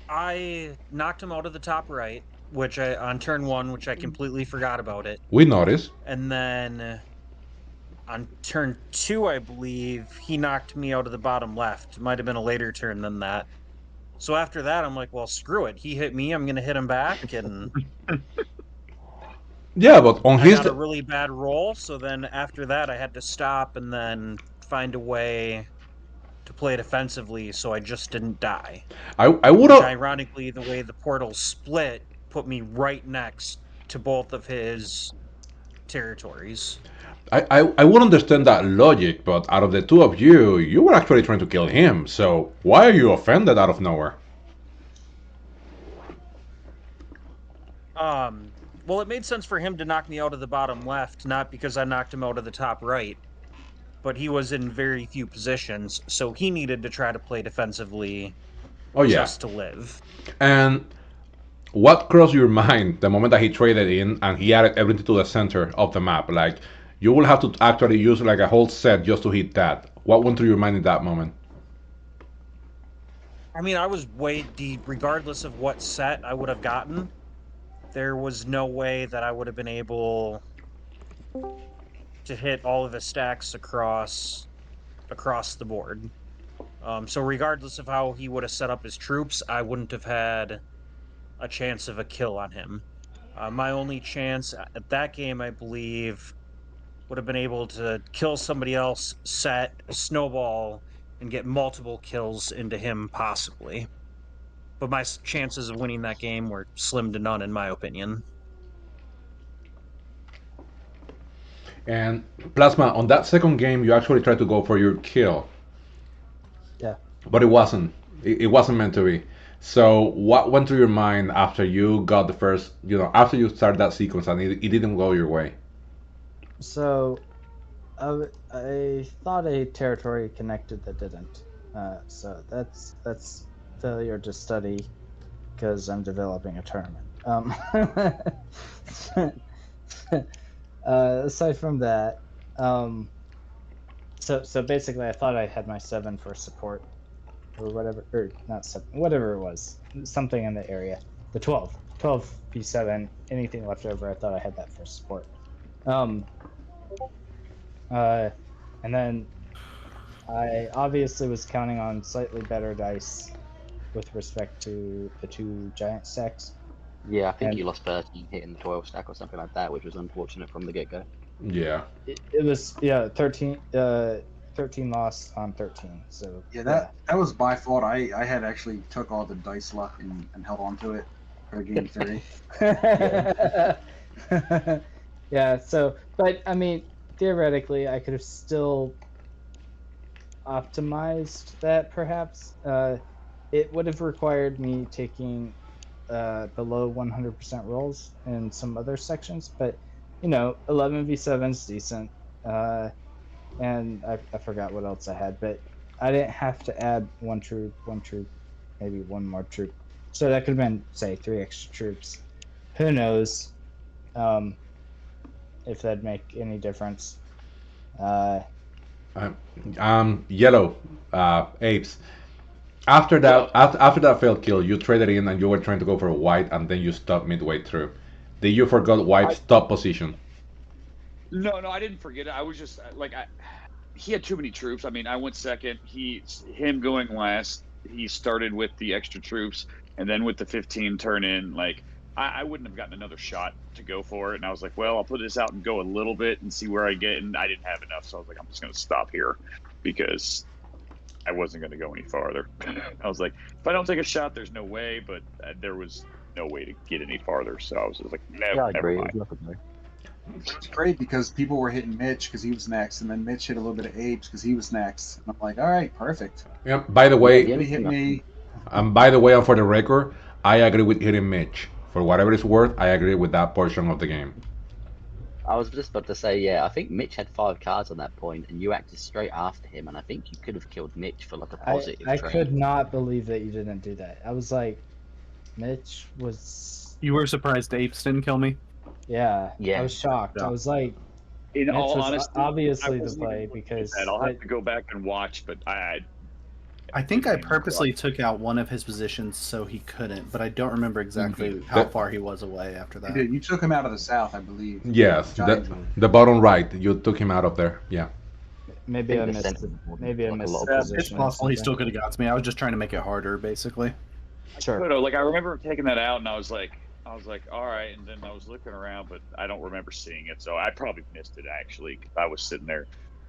I knocked him out of the top right, which I on turn 1, which I completely forgot about it. We noticed. And then on turn 2, I believe he knocked me out of the bottom left. It might have been a later turn than that. So after that, I'm like, well, screw it. He hit me. I'm going to hit him back, and Yeah, but on I his got a really bad roll. So then after that, I had to stop and then find a way to play defensively, so I just didn't die. I would Which, have. ironically, the way the portal split put me right next to both of his territories. I would understand that logic, but out of the two of you, you were actually trying to kill him. So why are you offended out of nowhere? Well, it made sense for him to knock me out of the bottom left, not because I knocked him out of the top right, but he was in very few positions, so he needed to try to play defensively Oh yeah. just to live. And what crossed your mind the moment that he traded in and he added everything to the center of the map? Like you will have to actually use like a whole set just to hit that. What went through your mind in that moment? I mean, I was way deep, regardless of what set I would have gotten. There was no way that I would have been able to hit all of his stacks across the board. So regardless of how he would have set up his troops, I wouldn't have had a chance of a kill on him. My only chance at that game, I believe, would have been able to kill somebody else, set, snowball, and get multiple kills into him, possibly. But my chances of winning that game were slim to none, in my opinion. And Plasma, on that second game, you actually tried to go for your kill, Yeah. but it wasn't. It wasn't meant to be. So what went through your mind after you got the first, after you started that sequence and it didn't go your way? So I thought a territory connected that didn't. So that's failure to study because I'm developing a tournament. Aside from that, so basically, I thought I had my 7 for support or whatever, or not 7, whatever it was, something in the area. The 12 P7, anything left over, I thought I had that for support. And then I obviously was counting on slightly better dice with respect to the 2 giant stacks. Yeah, I think And you lost 13 hitting the 12 stack or something like that, which was unfortunate from the get go. Yeah. it was 13 lost on 13. So Yeah, that was my fault. I had actually took all the dice luck and held on to it for game 3. Yeah, so but I mean theoretically I could have still optimized that perhaps. It would have required me taking below 100% rolls in some other sections, but 11v7 is decent. And I forgot what else I had, but I didn't have to add one troop, maybe one more troop. So that could have been, say, 3 extra troops. Who knows if that'd make any difference. Yellow, apes. After that failed kill, you traded in and you were trying to go for a white, and then you stopped midway through. Did you forgot white's top position? No, I didn't forget it. I was just like, he had too many troops. I mean, I went second. Him going last. He started with the extra troops, and then with the 15 turn in, like I wouldn't have gotten another shot to go for it. And I was like, well, I'll put this out and go a little bit and see where I get. And I didn't have enough, so I was like, I'm just going to stop here because I wasn't going to go any farther. I was like, if I don't take a shot, there's no way. But there was no way to get any farther, so I was just like, Yeah, I never agree. mind. It was nothing. It's great because people were hitting Mitch because he was next, and then Mitch hit a little bit of Apes because he was next. And I'm like, all right, perfect. Yeah. By the way, Yeah, He hit me. and for the record, I agree with hitting Mitch. For whatever it's worth, I agree with that portion of the game. I was just about to say, yeah, I think Mitch had 5 cards on that point, and you acted straight after him, and I think you could have killed Mitch for like a positive I trade. could not believe that you didn't do that. I was like, Mitch was. You were surprised Apes didn't kill me? Yeah. Yeah. I was shocked. Yeah. I was like, In Mitch all was honesty, obviously I the wasn't play even looking at because that. I'll have to go back and watch, but I think I purposely took out one of his positions so he couldn't, but I don't remember exactly how far he was away after You that. did. You took him out of the south, I believe. Yes, Giant Jewel. the bottom right. You took him out of there. Yeah. maybe I the missed center it. was Maybe I like a missed lot the of It's position. or possible he something. still could have got to me. I was just trying to make it harder, basically. Sure. Like I remember taking that out, and I was like, all right. And then I was looking around, but I don't remember seeing it, so I probably missed it actually. 'Cause I was sitting there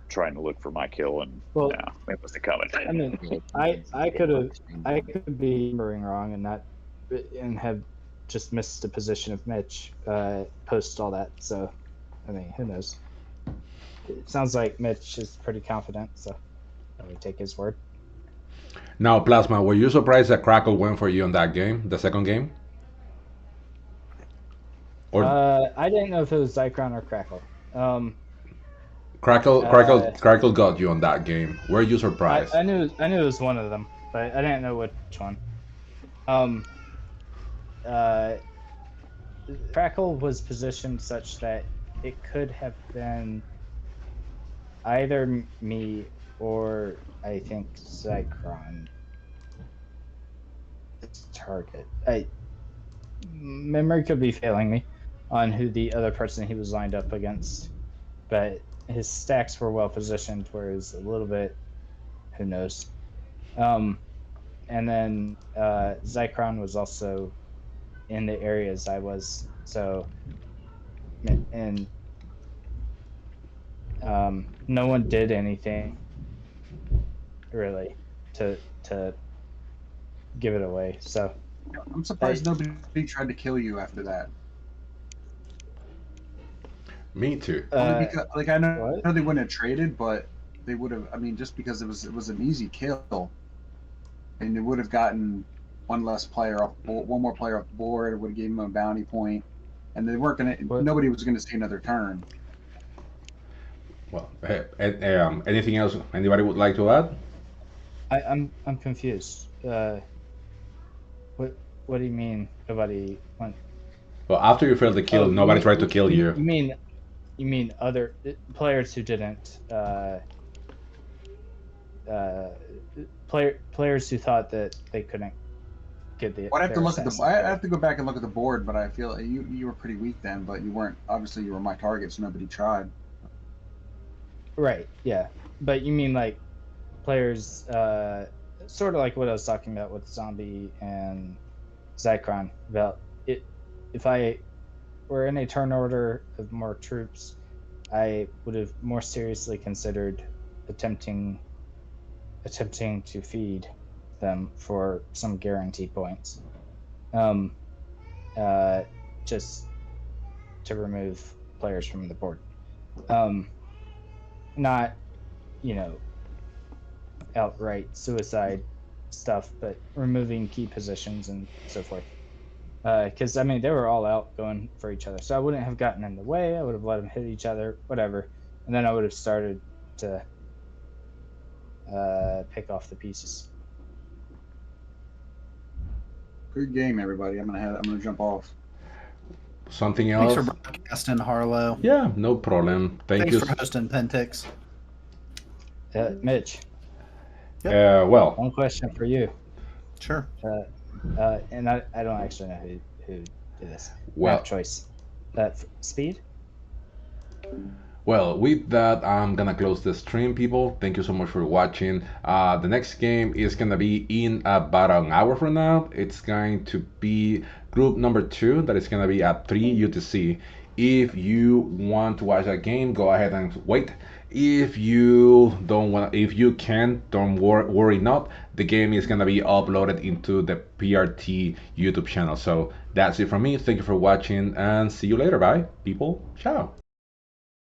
trying to look for my kill, and Well, it wasn't coming. I mean, I could be remembering wrong and have just missed the position of Mitch post all that. So, I mean, who knows? It sounds like Mitch is pretty confident, so I would take his word. Now, Plasma, were you surprised that Crackle went for you in that game, the second game? Or I didn't know if it was Zycron or Crackle. Crackle got you on that game. Were you surprised? I knew it was one of them, but I didn't know which one. Crackle was positioned such that it could have been either me or I think Zycron target. Memory could be failing me on who the other person he was lined up against, but his stacks were well positioned, whereas a little bit, who knows. And then Zycron was also in the areas I was, so and no one did anything really to give it away. So I'm surprised nobody tried to kill you after that. Me too. Only because, like, I know what? they wouldn't have traded, but they would have. I mean, just because it was an easy kill, and they would have gotten one more player off the board. It would have given them a bounty point, and they weren't gonna. What? Nobody was gonna stay another turn. Well, anything else anybody would like to add? I'm confused. What do you mean nobody went? Well, after you failed the kill, nobody tried to kill you. You mean other players who didn't? Players who thought that they couldn't get the. I'd have to their look at the. assassin I killed. have to go back and look at the board, but I feel you were pretty weak then. But you weren't. Obviously, you were my target, so nobody tried. Right. Yeah. But you mean like players, sort of like what I was talking about with Zombie and Zycron. About it, if I were in a turn order of more troops, I would have more seriously considered attempting to feed them for some guarantee points. Just to remove players from the board. Not, outright suicide stuff, but removing key positions and so forth. Because they were all out going for each other, so I wouldn't have gotten in the way. I would have let them hit each other, whatever, and then I would have started to pick off the pieces. Good game, everybody. I'm gonna jump off. Something Thanks else? for broadcasting, Harlow. Yeah, no problem. Thank Thanks you. for hosting Pentix. Mitch, Well, one question for you. Sure. And I don't actually know who did this. Well- Map choice. Speed? Well, with that, I'm gonna close the stream, people. Thank you so much for watching. The next game is gonna be in about an hour from now. It's going to be group number 2, that is gonna be at 3 UTC. If you want to watch that game, go ahead and wait. If you don't want, if you can't, don't worry not. The game is gonna be uploaded into the PRT YouTube channel. So that's it from me. Thank you for watching, and see you later. Bye, people. Ciao.